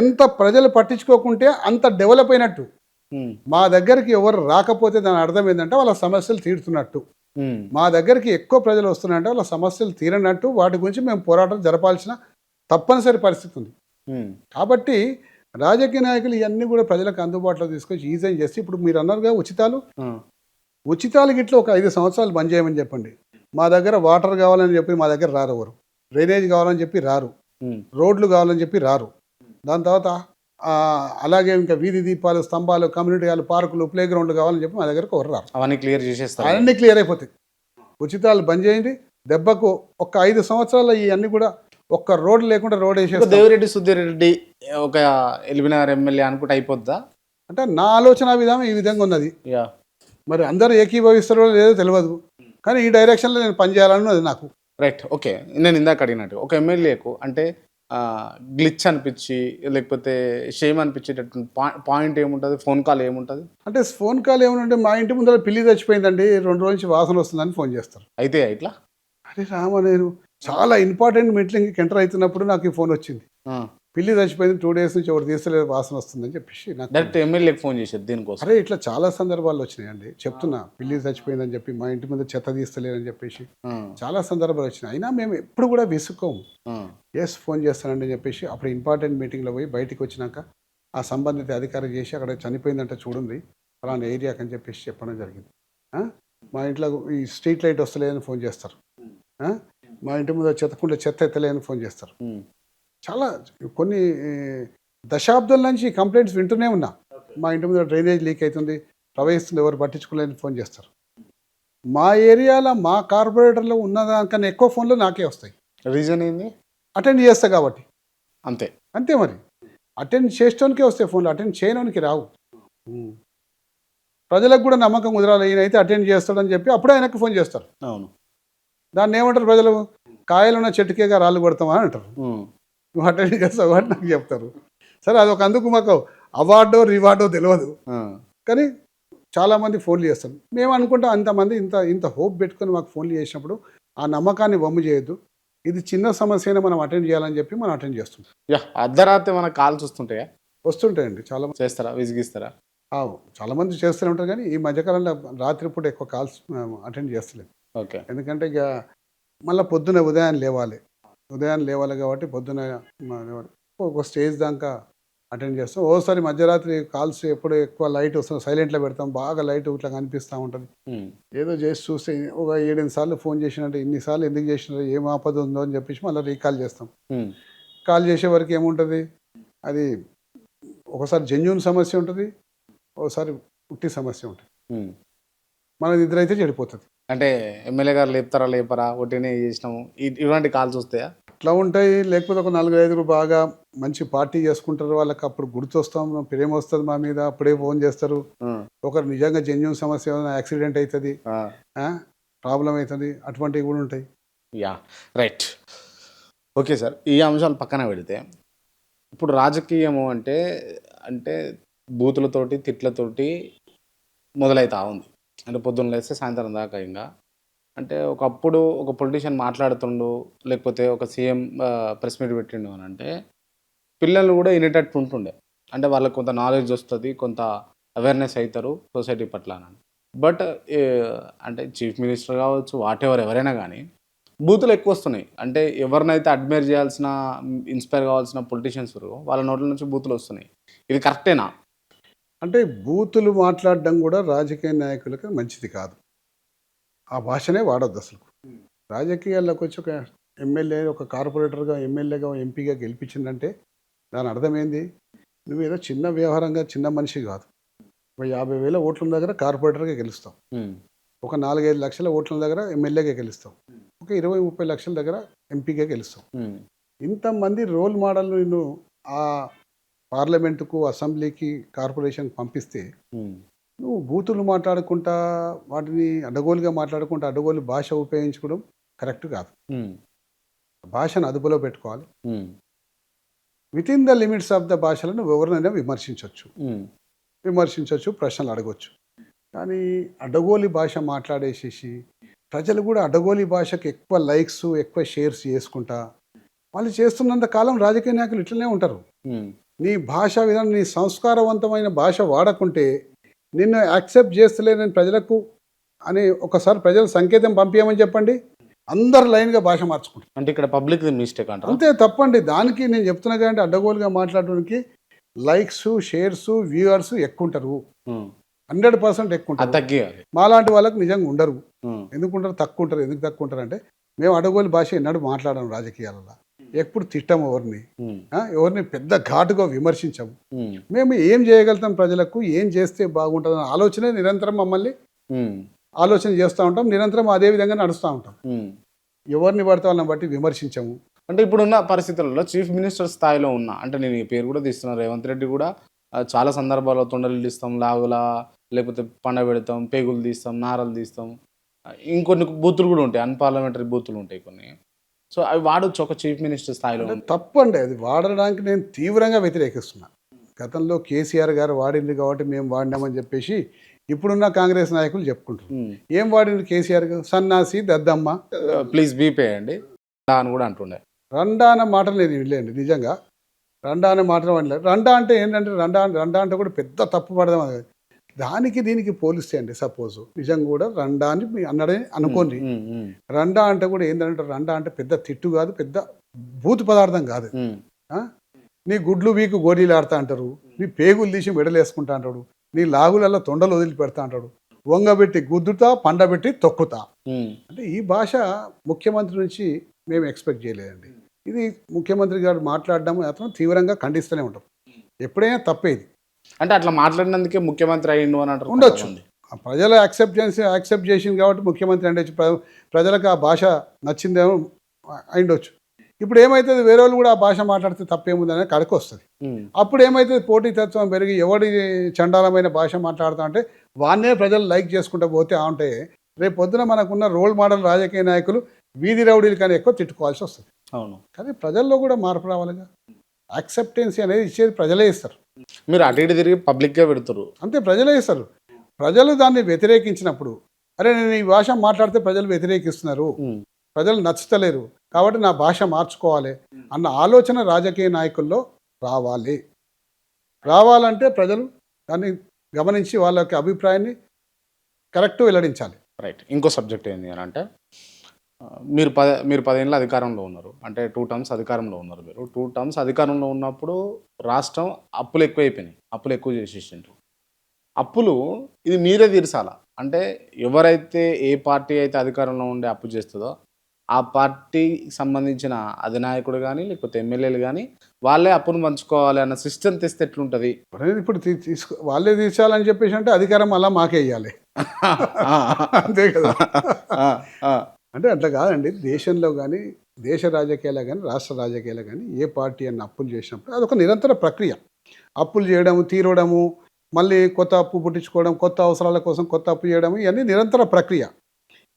ఎంత ప్రజలు పట్టించుకోకుంటే అంత డెవలప్ అయినట్టు. మా దగ్గరికి ఎవరు రాకపోతే దాని అర్థం ఏంటంటే వాళ్ళ సమస్యలు తీరుతున్నట్టు. మా దగ్గరికి ఎక్కువ ప్రజలు వస్తున్నారంటే వాళ్ళ సమస్యలు తీరనట్టు. వాటి గురించి మేము పోరాటం జరపాల్సిన తప్పనిసరి పరిస్థితి ఉంది. కాబట్టి రాజకీయ నాయకులు ఇవన్నీ కూడా ప్రజలకు అందుబాటులో తీసుకొచ్చి ఈజీ చేసి, ఇప్పుడు మీరు అన్నారుగా ఉచితాలు గిట్ల ఒక 5 సంవత్సరాలు బంద్ చేయమని చెప్పండి. మా దగ్గర వాటర్ కావాలని చెప్పి మా దగ్గర రారు, ఎవరు డ్రైనేజ్ కావాలని చెప్పి రారు, రోడ్లు కావాలని చెప్పి రారు. దాని తర్వాత అలాగే ఇంకా వీధి దీపాలు, స్తంభాలు, కమ్యూనిటీ హాల్, పార్కులు, ప్లే గ్రౌండ్లు కావాలని చెప్పి మా దగ్గరకు ఎవరు రారు. అవన్నీ క్లియర్ చేసేస్తారు. అవన్నీ క్లియర్ అయిపోతాయి. ఉచితాలు బంద్ చేయండి. దెబ్బకు ఒక 5 సంవత్సరాలు ఇవన్నీ కూడా ఒక్క రోడ్డు లేకుండా రోడ్ వేసేస్తారు. దేవిరెడ్డి సుధీరెడ్డి ఒక ఎలిమినార్ ఎమ్మెల్యే అనుకుంటే అయిపోద్దా? అంటే నా ఆలోచన విధానం ఈ విధంగా ఉన్నది. మరి అందరూ ఏకీభవిస్తారో లేదో తెలియదు, కానీ ఈ డైరెక్షన్లో నేను పనిచేయాలన్నది నాకు. Right, okay. నేను ఇందాక అడిగినట్టు ఒక ఎమ్మెల్యేకు అంటే గ్లిచ్ అనిపించి లేకపోతే షేమ్ అనిపించేటట్టు పాయింట్ ఏముంటుంది? ఫోన్ కాల్ ఏముంటుంది? అంటే ఫోన్ కాల్ ఏముంటే మా ఇంటి ముందర పిల్లి చచ్చిపోయిందండి, 2 రోజుల నుంచి వాసన వస్తుందని ఫోన్ చేస్తారు. అయితే ఇట్లా అరే రామ, నేను చాలా ఇంపార్టెంట్ మీటింగ్కి ఎంటర్ అవుతున్నప్పుడు నాకు ఈ ఫోన్ వచ్చింది. పిల్లి చచ్చిపోయింది, 2 డేస్ నుంచి ఎవరు తీస్తలేదు, వాసన వస్తుందని చెప్పేసి నాకు డైరెక్ట్ ఎమ్మెల్యేకి ఫోన్ చేసేది దీనికోసం. అరే ఇట్లా చాలా సందర్భాలు వచ్చినాయండి. చెప్తున్నా, పిల్లి చచ్చిపోయిందని చెప్పి మా ఇంటి మీద చెత్త తీస్తలేదని చెప్పేసి చాలా సందర్భాలు వచ్చినాయి. అయినా మేము ఎప్పుడు కూడా విసుక్కోము. ఫోన్ చేస్తానండి అని చెప్పేసి అప్పుడు ఇంపార్టెంట్ మీటింగ్లో పోయి బయటికి వచ్చినాక ఆ సంబంధిత అధికారి చేసి అక్కడ చనిపోయిందంటే చూడండి అలాంటి ఏరియాకి అని చెప్పేసి చెప్పడం జరిగింది. మా ఇంట్లో ఈ స్ట్రీట్ లైట్ వస్తలేదని ఫోన్ చేస్తారు. మా ఇంటి ముందు చెత్త ఎత్తలేదని ఫోన్ చేస్తారు. చాలా కొన్ని దశాబ్దాల నుంచి కంప్లైంట్స్ వింటూనే ఉన్నా. మా ఇంటి ముందు డ్రైనేజ్ లీక్ అవుతుంది, ప్రవహిస్తుంది, ఎవరు పట్టించుకోలేని ఫోన్ చేస్తారు. మా ఏరియాలో మా కార్పొరేటర్లో ఉన్నదానికన్నా ఎక్కువ ఫోన్లు నాకే వస్తాయి. రీజన్ ఏంది? అటెండ్ చేస్తా కాబట్టి. అంతే మరి అటెండ్ చేసేటోనికే వస్తాయి ఫోన్లు, అటెండ్ చేయడానికి రావు. ప్రజలకు కూడా నమ్మకం కుదరాలి, ఈయనైతే అటెండ్ చేస్తాడని చెప్పి అప్పుడే ఆయనకు ఫోన్ చేస్తారు. అవును. దాన్ని ఏమంటారు ప్రజలు? కాయలున్న చెట్టుకేగా రాళ్ళు కొడతామా అని అంటారు. నువ్వు అటెండ్ చేస్తావు కాబట్టి నాకు చెప్తారు. సరే, అది ఒక అందుకు మాకు అవార్డో రివార్డో తెలియదు, కానీ చాలామంది ఫోన్లు చేస్తారు. మేము అనుకుంటాం అంతమంది ఇంత హోప్ పెట్టుకొని మాకు ఫోన్లు చేసినప్పుడు ఆ నమ్మకాన్ని వమ్ము చేయొద్దు. ఇది చిన్న సమస్య అయినా మనం అటెండ్ చేయాలని చెప్పి మనం అటెండ్ చేస్తుంటాం. అర్ధరాత్రి మన కాల్స్ వస్తుంటాయండి. చాలా మంది చేస్తారా, విసిగిస్తారా? చాలామంది చేస్తూనే ఉంటారు, కానీ ఈ మధ్యకాలంలో రాత్రిపూట ఎక్కువ కాల్స్ అటెండ్ చేస్తలేదు. ఓకే. ఎందుకంటే ఇక మళ్ళీ ఉదయాన్ని లేవాలి కాబట్టి పొద్దున ఒక స్టేజ్ దాకా అటెండ్ చేస్తాం. ఓసారి మధ్యరాత్రి కాల్స్ ఎప్పుడు ఎక్కువ లైట్ వస్తుంది సైలెంట్లో పెడతాం, బాగా లైట్ ఇట్లా కనిపిస్తూ ఉంటుంది. ఏదో చేసి చూస్తే ఒక 7-8 సార్లు ఫోన్ చేసినట్టు, ఇన్నిసార్లు ఎందుకు చేసినారు, ఏం ఆపద ఉందో అని చెప్పేసి మళ్ళీ రీకాల్ చేస్తాం. కాల్ చేసే వరకు ఏముంటుంది, అది ఒకసారి జెన్యూన్ సమస్య ఉంటుంది, ఒకసారి ఉట్టి సమస్య ఉంటుంది. మన నిద్ర అయితే చెడిపోతుంది. అంటే ఎమ్మెల్యే గారు లేపుతారా లేపరా, ఒకటినే చేసినాము, ఇలాంటి కాల్స్ వస్తాయా? అట్లా ఉంటాయి. లేకపోతే ఒక 4-5 బాగా మంచి పార్టీ చేసుకుంటారు, వాళ్ళకి అప్పుడు గుర్తొస్తాం, ప్రేమ వస్తుంది మా మీద, అప్పుడే ఫోన్ చేస్తారు. ఒకరు నిజంగా జెన్యూన్ సమస్య, ఏమైనా యాక్సిడెంట్ అవుతుంది, ప్రాబ్లం అవుతుంది, అటువంటివి కూడా ఉంటాయి. Yeah right. ఓకే సార్, ఈ అంశాలు పక్కన పెడితే ఇప్పుడు రాజకీయము అంటే అంటే బూతులతోటి తిట్లతోటి మొదలవుతా ఉంది. అంటే పొద్దున్న లేస్తే సాయంత్రం దాకా. ఇంకా అంటే ఒకప్పుడు ఒక పొలిటీషియన్ మాట్లాడుతుండు, లేకపోతే ఒక సీఎం ప్రెస్ మీట్ పెట్టిండు అని అంటే పిల్లలు కూడా వినేటట్టు ఉంటుండే. అంటే వాళ్ళకి కొంత నాలెడ్జ్ వస్తుంది, కొంత అవేర్నెస్ అవుతారు సొసైటీ పట్ల అని. బట్ అంటే చీఫ్ మినిస్టర్ కావచ్చు, ఎవరైనా కానీ బూతులు ఎక్కువ వస్తున్నాయి. అంటే ఎవరినైతే అడ్మైర్ చేయాల్సిన, ఇన్స్పైర్ కావాల్సిన పొలిటీషియన్స్ వాళ్ళ నోట్ల నుంచి బూతులు వస్తున్నాయి. ఇది కరెక్టేనా? అంటే బూతులు మాట్లాడడం కూడా రాజకీయ నాయకులకు మంచిది కాదు. ఆ భాషనే వాడొద్దు అసలు. రాజకీయాల్లోకి వచ్చి ఒక ఎమ్మెల్యే, ఒక కార్పొరేటర్గా, ఎమ్మెల్యేగా, ఎంపీగా గెలిపించిందంటే దాని అర్థం ఏంది, నువ్వేదో చిన్న వ్యవహారంగా చిన్న మనిషి కాదు. 50,000 ఓట్ల దగ్గర కార్పొరేటర్గా గెలుస్తావు, ఒక 4-5 లక్షల ఓట్ల దగ్గర ఎమ్మెల్యేగా గెలుస్తావు, ఒక 20-30 లక్షల దగ్గర ఎంపీగా గెలుస్తావు. ఇంతమంది రోల్ మోడల్ నిన్ను ఆ పార్లమెంటుకు, అసెంబ్లీకి, కార్పొరేషన్కి పంపిస్తే నువ్వు బూతులు మాట్లాడుకుంటా, వాటిని అడ్డగోలుగా మాట్లాడుకుంటా, అడ్డగోలు భాష ఉపయోగించుకోవడం కరెక్ట్ కాదు. భాషను అదుపులో పెట్టుకోవాలి. Within the limits of the భాషలను నువ్వు ఎవరినైనా విమర్శించవచ్చు, ప్రశ్నలు అడగవచ్చు. కానీ అడ్డగోలి భాష మాట్లాడేసేసి ప్రజలు కూడా అడ్డగోలి భాషకు ఎక్కువ లైక్స్, ఎక్కువ షేర్స్ చేసుకుంటా వాళ్ళు చేస్తున్నంత కాలం రాజకీయ నాయకులు ఇట్లనే ఉంటారు. నీ భాషా విధానం, నీ సంస్కారవంతమైన భాష వాడకుంటే నిన్ను యాక్సెప్ట్ చేస్తలేనని ప్రజలకు అని ఒకసారి ప్రజలు సంకేతం పంపించమని చెప్పండి, అందరు లైన్గా భాష మార్చుకుంటారు. అంటే ఇక్కడ పబ్లిక్ మిస్టేక్ అంటారు. అంతే, తప్పండి. దానికి నేను చెప్తున్నా కానీ అడ్డగోలుగా మాట్లాడడానికి లైక్స్, షేర్స్, వ్యూవర్స్ ఎక్కువ ఉంటారు, 100% ఎక్కువ ఉంటారు. మాలాంటి వాళ్ళకి నిజంగా ఉండరు. ఎందుకుంటారు? తక్కువ ఉంటారు. ఎందుకు తక్కువ ఉంటారు అంటే మేము అడ్డగోలు భాష ఎన్నడూ మాట్లాడము రాజకీయాలలో, ఎప్పుడు తిట్టము ఎవరిని పెద్ద ఘాటుగా విమర్శించము. మేము ఏం చేయగలుగుతాం, ప్రజలకు ఏం చేస్తే బాగుంటుందన్న ఆలోచనే నిరంతరం మమ్మల్ని ఆలోచన చేస్తూ ఉంటాం, నిరంతరం అదే విధంగా నడుస్తూ ఉంటాం. ఎవరిని పడితే వాళ్ళని బట్టి విమర్శించము. అంటే ఇప్పుడున్న పరిస్థితులలో చీఫ్ మినిస్టర్ స్థాయిలో ఉన్న, అంటే నేను ఈ పేరు కూడా తీస్తున్నాను, రేవంత్ రెడ్డి కూడా చాలా సందర్భాల్లో తొండలు తీస్తాం, లాగులా, లేకపోతే పండ పెడతాం, పేగులు తీస్తాం, నారలు తీస్తాం, ఇంకొన్ని బూతులు కూడా ఉంటాయి, అన్పార్లమెంటరీ బూతులు ఉంటాయి కొన్ని. సో అవి వాడొచ్చు ఒక చీఫ్ మినిస్టర్ స్థాయిలో? తప్పండి, అది వాడడానికి నేను తీవ్రంగా వ్యతిరేకిస్తున్నా. గతంలో కేసీఆర్ గారు వాడింది కాబట్టి మేము వాడినామని చెప్పేసి ఇప్పుడున్న కాంగ్రెస్ నాయకులు చెప్పుకుంటారు. ఏం వాడింది కేసీఆర్ గారు? సన్నాసి, దద్దమ్మ, ప్లీజ్ బీపేయండి అని కూడా అంటుండే. రండా అన్న మాటలు నేను వినలేండి, నిజంగా రండా అనే మాటలు వినలేదు. రండా అంటే ఏంటంటే రండా అంటే కూడా పెద్ద తప్పు పడదాం. దానికి దీనికి పోలిస్తే అండి, సపోజ్ నిజంగా కూడా రండా అని అన్నాడే అనుకోండి, రండా అంటే కూడా ఏంటంటే రండా అంటే పెద్ద తిట్టు కాదు, పెద్ద భూతి పదార్థం కాదు. నీ గుడ్లు వీకు గోరీలు ఆడుతా అంటారు, నీ పేగులు తీసి మెడలేసుకుంటా అంటాడు, నీ లాగులలో తొండలు వదిలి పెడతా అంటాడు, వంగబెట్టి గుద్దుతా, పండబెట్టి తొక్కుతా. అంటే ఈ భాష ముఖ్యమంత్రి నుంచి మేము ఎక్స్పెక్ట్ చేయలేదండి. ఇది ముఖ్యమంత్రి గారు మాట్లాడడం మాత్రం తీవ్రంగా ఖండిస్తూనే ఉంటాం. ఎప్పుడైనా తప్పేది. అంటే అట్లా మాట్లాడినందుకే ముఖ్యమంత్రి అయ్యిండు అని అంటారు. ఉండొచ్చు, ప్రజలు యాక్సెప్ట్ చేసింది కాబట్టి ముఖ్యమంత్రి అంటే ప్రజలకు ఆ భాష నచ్చిందేమో అయిండొచ్చు. ఇప్పుడు ఏమైతుంది, వేరే వాళ్ళు కూడా ఆ భాష మాట్లాడితే తప్పేముందనే కడకు వస్తుంది. అప్పుడు ఏమైతుంది, పోటీతత్వం పెరిగి ఎవడి చండాలమైన భాష మాట్లాడుతా అంటే వాన్నే ప్రజలు లైక్ చేసుకుంటూ పోతే ఉంటే రేపు పొద్దున మనకున్న రోల్ మోడల్ రాజకీయ నాయకులు వీధి రౌడీలు కానీ ఎక్కువ తిట్టుకోవాల్సి వస్తుంది. అవును, కానీ ప్రజల్లో కూడా మార్పు రావాలిగా. యాక్సెప్టెన్సీ అనేది ఇచ్చేది ప్రజలే ఇస్తారు. మీరు అటు ఇటు తిరిగి పబ్లిక్గా పెడతారు, అంతే, ప్రజలే ఇస్తారు. ప్రజలు దాన్ని వ్యతిరేకించినప్పుడు, అరే నేను ఈ భాష మాట్లాడితే ప్రజలు వ్యతిరేకిస్తున్నారు, ప్రజలు నచ్చుతలేరు కాబట్టి నా భాష మార్చుకోవాలి అన్న ఆలోచన రాజకీయ నాయకుల్లో రావాలంటే ప్రజలు దాన్ని గమనించి వాళ్ళ యొక్క అభిప్రాయాన్ని కరెక్ట్ వెల్లడించాలి. రైట్. ఇంకో సబ్జెక్ట్ ఏంటి అని అంటే మీరు 10 ఏళ్ళ అధికారంలో ఉన్నారు. అంటే 2 టర్మ్స్ అధికారంలో ఉన్నారు మీరు. 2 టర్మ్స్ అధికారంలో ఉన్నప్పుడు రాష్ట్రం అప్పులు ఎక్కువైపోయినాయి. అప్పులు ఎక్కువ చేసేసిండ్రు. అప్పులు ఇది మీరే తీర్చాలా. అంటే ఎవరైతే ఏ పార్టీ అయితే అధికారంలో ఉండి అప్పు చేస్తదో, ఆ పార్టీకి సంబంధించిన అధినాయకుడు గాని, లేకపోతే ఎమ్మెల్యేలు గాని, వాళ్ళే అప్పును పంచుకోవాలి అన్న సిస్టమ్ తెస్తే ఎట్లుంటది? ఎవరైనా ఇప్పుడు వాళ్ళే తీర్చాలని చెప్పేసి అంటే అధికారం మళ్ళా మాకే ఇవ్వాలి. అంతే కదా. ఆ! ఆ! అంటే అట్లా కాదండి. దేశంలో కానీ, దేశ రాజకీయాలు కానీ, రాష్ట్ర రాజకీయాలు కానీ ఏ పార్టీ అన్న అప్పులు చేసినప్పుడు అదొక నిరంతర ప్రక్రియ. అప్పులు చేయడం, తీరడము, మళ్ళీ కొత్త అప్పు పుట్టించుకోవడం, కొత్త అవసరాల కోసం కొత్త అప్పు చేయడం, ఇవన్నీ నిరంతర ప్రక్రియ.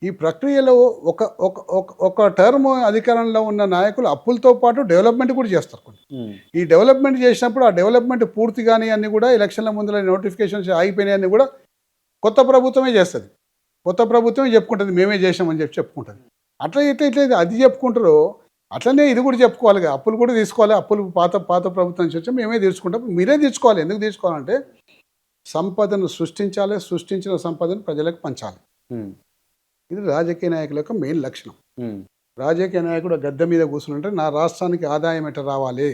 ఈ ప్రక్రియలో ఒక ఒక ఒక ఒక టర్మ్ అధికారంలో ఉన్న నాయకులు అప్పులతో పాటు డెవలప్మెంట్ కూడా చేస్తారు కొన్ని. హ్మ్. ఈ డెవలప్మెంట్ చేసినప్పుడు ఆ డెవలప్మెంట్ పూర్తి కాని అన్నీ కూడా ఎలక్షన్ల ముందర నోటిఫికేషన్స్ ఆగిపోయినాయన్నీ కూడా కొత్త ప్రభుత్వమే చేస్తుంది. కొత్త ప్రభుత్వమే చెప్పుకుంటుంది మేమే చేసామని చెప్పుకుంటుంది. అట్లా ఎట్లయితే అది చెప్పుకుంటారో అట్లనే ఇది కూడా చెప్పుకోవాలి. అప్పులు కూడా తీసుకోవాలి. అప్పులు పాత పాత ప్రభుత్వం నుంచి వచ్చి మేమే తీర్చుకుంటాం. మీరే తీర్చుకోవాలి. ఎందుకు తీర్చుకోవాలంటే సంపదను సృష్టించాలి. సృష్టించిన సంపదను ప్రజలకు పంచాలి. హ్మ్. ఇది రాజకీయ నాయకుల యొక్క మెయిన్ లక్షణం. హ్మ్. రాజకీయ నాయకుడు గద్దె మీద కూర్చుంటే నా రాష్ట్రానికి ఆదాయం ఎట్లా రావాలి,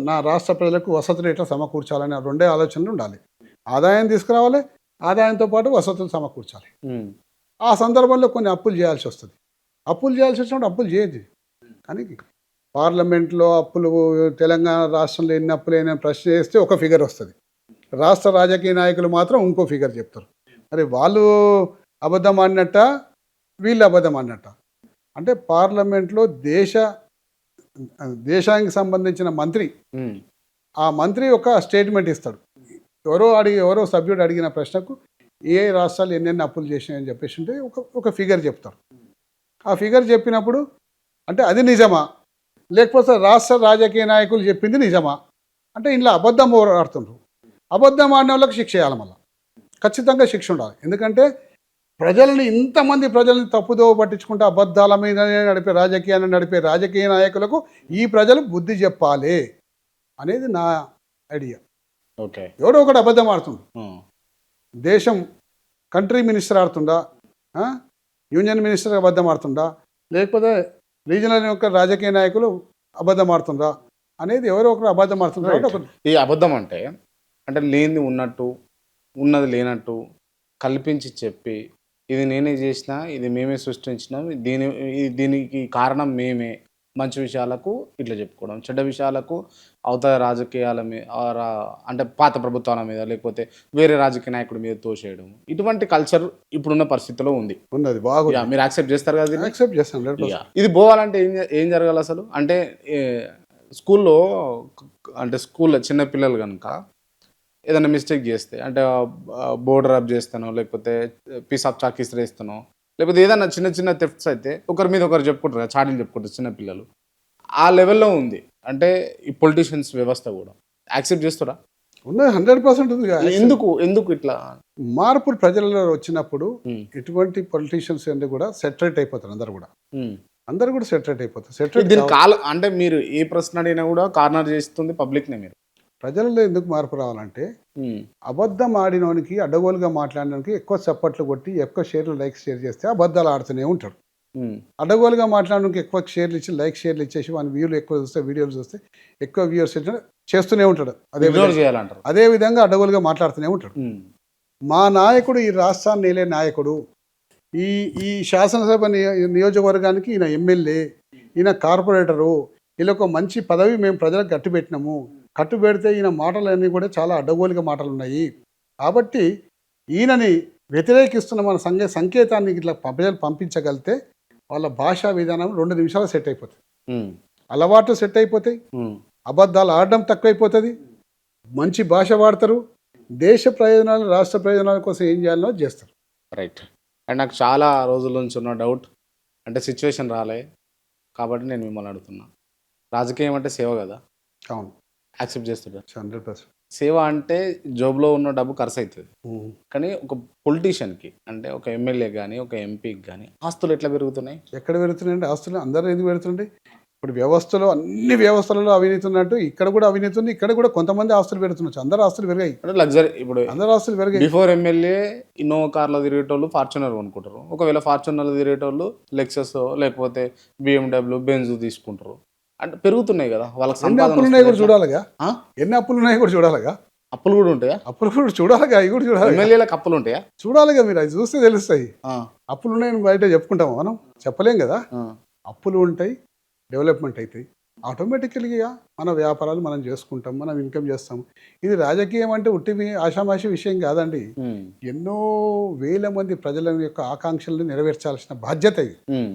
నా రాష్ట్ర ప్రజలకు వసతులు ఎట్లా సమకూర్చాలని రెండే ఆలోచనలు ఉండాలి. ఆదాయం తీసుకురావాలి, ఆదాయంతో పాటు వసతులు సమకూర్చాలి. హ్మ్. ఆ సందర్భంలో కొన్ని అప్పులు చేయాల్సి వస్తుంది. అప్పులు చేయాల్సి వచ్చినప్పుడు అప్పులు చేయదు. కానీ పార్లమెంట్లో అప్పులు తెలంగాణ రాష్ట్రంలో ఎన్ని అప్పులు అయినా ప్రశ్న చేస్తే ఒక ఫిగర్ వస్తుంది. రాష్ట్ర రాజకీయ నాయకులు మాత్రం ఇంకో ఫిగర్ చెప్తారు. మరి వాళ్ళు అబద్ధం ఆడినట్ట, వీళ్ళు అబద్ధం ఆడినట్ట. అంటే పార్లమెంట్లో దేశానికి సంబంధించిన మంత్రి, హ్మ్. ఆ మంత్రి ఒక స్టేట్మెంట్ ఇస్తాడు. ఎవరో సభ్యుడు అడిగిన ప్రశ్నకు ఏ రాష్ట్రాలు ఎన్నెన్ని అప్పులు చేసినాయని చెప్పేసి ఉంటే ఒక ఫిగర్ చెప్తారు. ఆ ఫిగర్ చెప్పినప్పుడు అంటే అది నిజమా, లేకపోతే రాష్ట్ర రాజకీయ నాయకులు చెప్పింది నిజమా అంటే ఇంట్లో అబద్ధం ఆడుతుండ్రు. అబద్ధం ఆడిన వాళ్ళకి శిక్ష చేయాలి. మళ్ళీ ఖచ్చితంగా శిక్ష ఉండాలి. ఎందుకంటే ఇంతమంది ప్రజల్ని తప్పుదోవ పట్టించుకుంటే అబద్ధాల మీదనే నడిపే రాజకీయ నాయకులకు ఈ ప్రజలు బుద్ధి చెప్పాలి అనేది నా ఐడియా. ఓకే. ఎవడో ఒకటి అబద్ధం ఆడుతుంది. హ్మ్. దేశం కంట్రీ మినిస్టర్ ఆడుతుండా, యూనియన్ మినిస్టర్ అబద్ధం ఆడుతుండా, లేకపోతే రీజనల్ యొక్క రాజకీయ నాయకులు అబద్ధం ఆడుతుందా అనేది ఎవరో ఒకరు అబద్ధం ఆడుతుంటారు. ఈ అబద్ధం అంటే లేనిది ఉన్నట్టు, ఉన్నది లేనట్టు కల్పించి చెప్పి, ఇది నేనే చేసిన, ఇది మేమే సృష్టించినాం, దీనికి కారణం మేమే, మంచి విషయాలకు ఇట్లా చెప్పుకోవడం, చెడ్డ విషయాలకు అవతల రాజకీయాల మీద అంటే పాత ప్రభుత్వాల మీద, లేకపోతే వేరే రాజకీయ నాయకుడి మీద తోసేయడం, ఇటువంటి కల్చర్ ఇప్పుడున్న పరిస్థితిలో ఉన్నది. బాగా మీరు యాక్సెప్ట్ చేస్తారు కదా? యాక్సెప్ట్ చేస్తాను. ఇది పోవాలంటే ఏం జరగాలి అసలు? అంటే స్కూల్లో చిన్న పిల్లలు కనుక ఏదైనా మిస్టేక్ చేస్తే, అంటే బోర్డర్ రబ్ చేస్తానో, లేకపోతే పీస్ ఆఫ్ చాక్ ఇస్త్రేస్తానో, లేకపోతే ఏదైనా చిన్న చిన్న థెఫ్ట్స్ అయితే ఒకరి మీద ఒకరు చెప్పుకుంటారు కదా, చాడీలు చెప్పుకుంటారు చిన్నపిల్లలు. ఆ లెవెల్లో ఉంది. అంటే ఈ పొలిటీషియన్స్ వ్యవస్థ కూడా యాక్సెప్ట్ చేస్తారా? ఉన్నది 100% ఉంది. ఎందుకు ఇట్లా మార్పులు ప్రజలలో వచ్చినప్పుడు ఇటువంటి పొలిటీషియన్స్ అన్ని కూడా సెటరేట్ అయిపోతారు. అందరు కూడా సెటరేట్ అయిపోతారు. అంటే మీరు ఏ ప్రశ్న అడిగినా కూడా కార్నర్ చేస్తుంది పబ్లిక్నే. మీరు ప్రజలలో ఎందుకు మార్పు రావాలంటే అబద్ధం ఆడినోనికి, అడ్డగోలుగా మాట్లాడినోనికి ఎక్కువ చప్పట్లు కొట్టి ఎక్కువ షేర్ చేస్తే అబద్ధాలు ఆడుతూనే ఉంటాడు. అడ్డగోలుగా మాట్లాడడానికి ఎక్కువ షేర్లు ఇచ్చేసి వాని వ్యూలు ఎక్కువ చూస్తే, వీడియోలు చూస్తే ఎక్కువ వ్యూవర్స్ చేస్తూనే ఉంటాడు. అదే విధంగా అడ్డగోలుగా మాట్లాడుతూనే ఉంటాడు. మా నాయకుడు ఈ రాష్ట్రాన్ని నేలే నాయకుడు, ఈ శాసనసభ నియోజకవర్గానికి ఈయన ఎమ్మెల్యే, ఈయన కార్పొరేటరు, వీళ్ళొక మంచి పదవి మేము ప్రజలకు కట్టుబెడితే ఈయన మాటలన్నీ కూడా చాలా అడ్డగోలుగా మాటలు ఉన్నాయి. కాబట్టి ఈయనని వ్యతిరేకిస్తున్న మన సంకేతాన్ని ఇట్లా ప్రజలు పంపించగలిగితే వాళ్ళ భాషా విధానం 2 నిమిషాలు సెట్ అయిపోతుంది. అలవాట్లు సెట్ అయిపోతాయి, అబద్ధాలు ఆడడం తక్కువైపోతుంది, మంచి భాష వాడతారు, దేశ ప్రయోజనాలు, రాష్ట్ర ప్రయోజనాల కోసం ఏం చేయాలనో చేస్తారు. రైట్. అండ్ నాకు చాలా రోజుల నుంచి ఉన్న డౌట్, అంటే సిచ్యువేషన్ రాలే కాబట్టి నేను మిమ్మల్ని అడుగుతున్నా. రాజకీయం అంటే సేవ కదా? అవును. యాక్సెప్ట్ చేస్తుంటా 100%. సేవ అంటే జోబులో ఉన్న డబ్బు ఖర్చు అవుతుంది. కానీ ఒక పొలిటీషియన్కి, అంటే ఒక ఎమ్మెల్యే కానీ, ఒక ఎంపీకి కానీ ఆస్తులు ఎట్లా పెరుగుతున్నాయి? ఎక్కడ పెరుగుతున్నాయండి ఆస్తులు? అందరూ ఎందుకు పెరుగుతుండే? ఇప్పుడు వ్యవస్థలో అన్ని వ్యవస్థలలో అవినీతి ఉన్నట్టు ఇక్కడ కూడా అవినీతి ఉంది, ఇక్కడ కూడా కొంతమంది ఆస్తులు పెడుతున్నారు. అందరు ఆస్తులు పెరిగాయి, అంటే లగ్జరీ ఇప్పుడు అందరు ఆస్తులు పెరిగాయి. బిఫోర్ ఎమ్మెల్యే ఇన్నోవా కార్లో తిరిగేటోళ్ళు ఫార్చునర్ కొనుక్కుంటారు. ఒకవేళ ఫార్చునర్లో తిరిగేటోళ్ళు లెక్సస్ లేకపోతే BMW బెంజ్ తీసుకుంటారు. అంటే పెరుగుతున్నాయి కదా వాళ్ళకి ఎన్ని సంపాదన అప్పులు ఉన్నాయి కూడా వస్తుంది. చూడాలిగా, ఆ? ఎన్ని అప్పులు ఉన్నాయి కూడా చూడాలిగా, అప్పులు కూడా ఉంటాయా? అప్పులు కూడా చూడాలిగా, అవి కూడా చూడాలి, ఎమ్మెల్యేలకు అప్పులు ఉంటాయా? చూడాలిగా. మీరు అది చూస్తే తెలుస్తాయి. ఆ, అప్పులు ఉన్నాయని బయట చెప్పుకుంటాము, మనం చెప్పలేం కదా. ఆ, అప్పులు ఉంటాయి, డెవలప్మెంట్ అవుతాయి. ఆటోమేటికల్గా మన వ్యాపారాలు మనం చేసుకుంటాం, మనం ఇన్కమ్ చేస్తాం. ఇది రాజకీయం అంటే ఉట్టివి ఆషామాషి విషయం కాదండి. ఉమ్, ఎన్నో వేల మంది ప్రజల యొక్క ఆకాంక్షలను నెరవేర్చాల్సిన బాధ్యత ఇది. ఉమ్,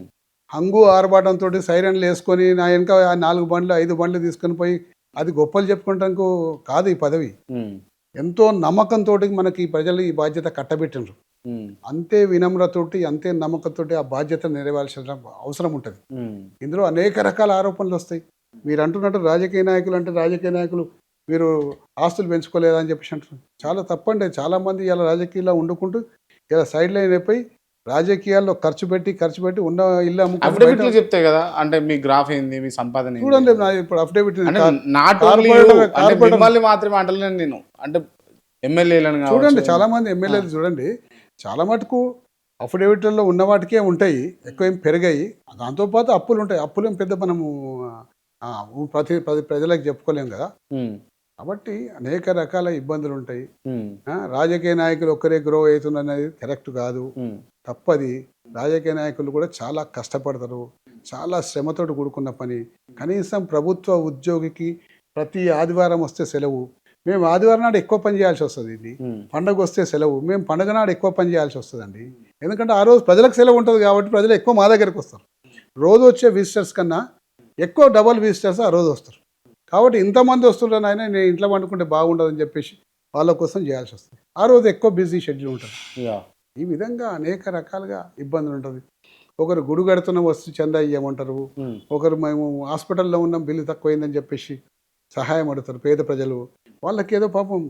హంగు ఆర్భాటంతో సైరన్లు వేసుకొని నా వెనక 4 బండ్లు 5 బండ్లు తీసుకొని పోయి అది గొప్పలు చెప్పుకోవడానికి కాదు ఈ పదవి. ఉమ్, ఎంతో నమ్మకంతో మనకి ఈ ప్రజలు ఈ బాధ్యత కట్టబెట్టినారు. ఉమ్, అంతే వినమ్రతోటి అంతే నమ్మకంతో ఆ బాధ్యత నెరవేర్చాల్సిన అవసరం ఉంటుంది. ఉమ్, ఇందులో అనేక రకాల ఆరోపణలు వస్తాయి. మీరు అంటున్నట్టు రాజకీయ నాయకులు అంటే రాజకీయ నాయకులు మీరు ఆస్తులు పెంచుకోలేదా అని చెప్పేసి అంటున్నారు. చాలా తప్పండి. చాలామంది ఇలా రాజకీయాల్లో వండుకుంటూ ఇలా సైడ్ లైన్ అయిపోయి రాజకీయాల్లో ఖర్చు పెట్టి ఉన్న ఇల్లు అఫిడవిట్లు అమ్ముకుంటూ చెప్తాయి కదా, అంటే మీ గ్రాఫ్ ఏంది, మీ సంపాదన ఏంది? చూడండి. నా ఇప్పుడు అఫిడవిట్ అంటే నాట్ ఓన్లీ మిమ్మల్ని మాత్రమే అంటలేను నేను, అంటే ఎమ్మెల్యేలను చూడండి, చాలా మంది ఎమ్మెల్యేలు చూడండి, చాలా మటుకు అఫిడవిట్లలో ఉన్న వాటికే ఉంటాయి, ఎక్కువ ఏం పెరిగాయి. దాంతోపాటు అప్పులు ఉంటాయి. అప్పులు ఏం పెద్ద మనము ప్రజలకు చెప్పుకోలేం కదా. కాబట్టి అనేక రకాల ఇబ్బందులు ఉంటాయి. రాజకీయ నాయకులు ఒక్కరే గ్రో అవుతుందనేది కరెక్ట్ కాదు, తప్పది. రాజకీయ నాయకులు కూడా చాలా కష్టపడతారు, చాలా శ్రమతోటి కూడుకున్న పని. కనీసం ప్రభుత్వ ఉద్యోగికి ప్రతి ఆదివారం వస్తే సెలవు, మేము ఆదివారం నాడు ఎక్కువ పని చేయాల్సి వస్తుంది. పండగ వస్తే సెలవు, మేము పండగ నాడు ఎక్కువ పని చేయాల్సి వస్తుందండి. ఎందుకంటే ఆ రోజు ప్రజలకు సెలవు ఉంటుంది కాబట్టి ప్రజలు ఎక్కువ మా దగ్గరికి వస్తారు. రోజు వచ్చే విజిటర్స్ కన్నా ఎక్కువ డబల్ విజిటర్స్ ఆ రోజు వస్తారు. కాబట్టి ఇంతమంది వస్తున్నారు ఆయన, నేను ఇంట్లో వండుకుంటే బాగుండదని చెప్పేసి వాళ్ళ కోసం చేయాల్సి వస్తుంది. ఆ రోజు ఎక్కువ బిజీ షెడ్యూల్ ఉంటుంది. ఈ విధంగా అనేక రకాలుగా ఇబ్బందులు ఉంటుంది. ఒకరు గుడి కడుతున్న వస్తు చందా ఇవ్వమంటారు, ఒకరు మేము హాస్పిటల్లో ఉన్నాం బిల్లు తక్కువైందని చెప్పేసి సహాయం అడుగుతారు. పేద ప్రజలు వాళ్ళకి ఏదో పాపం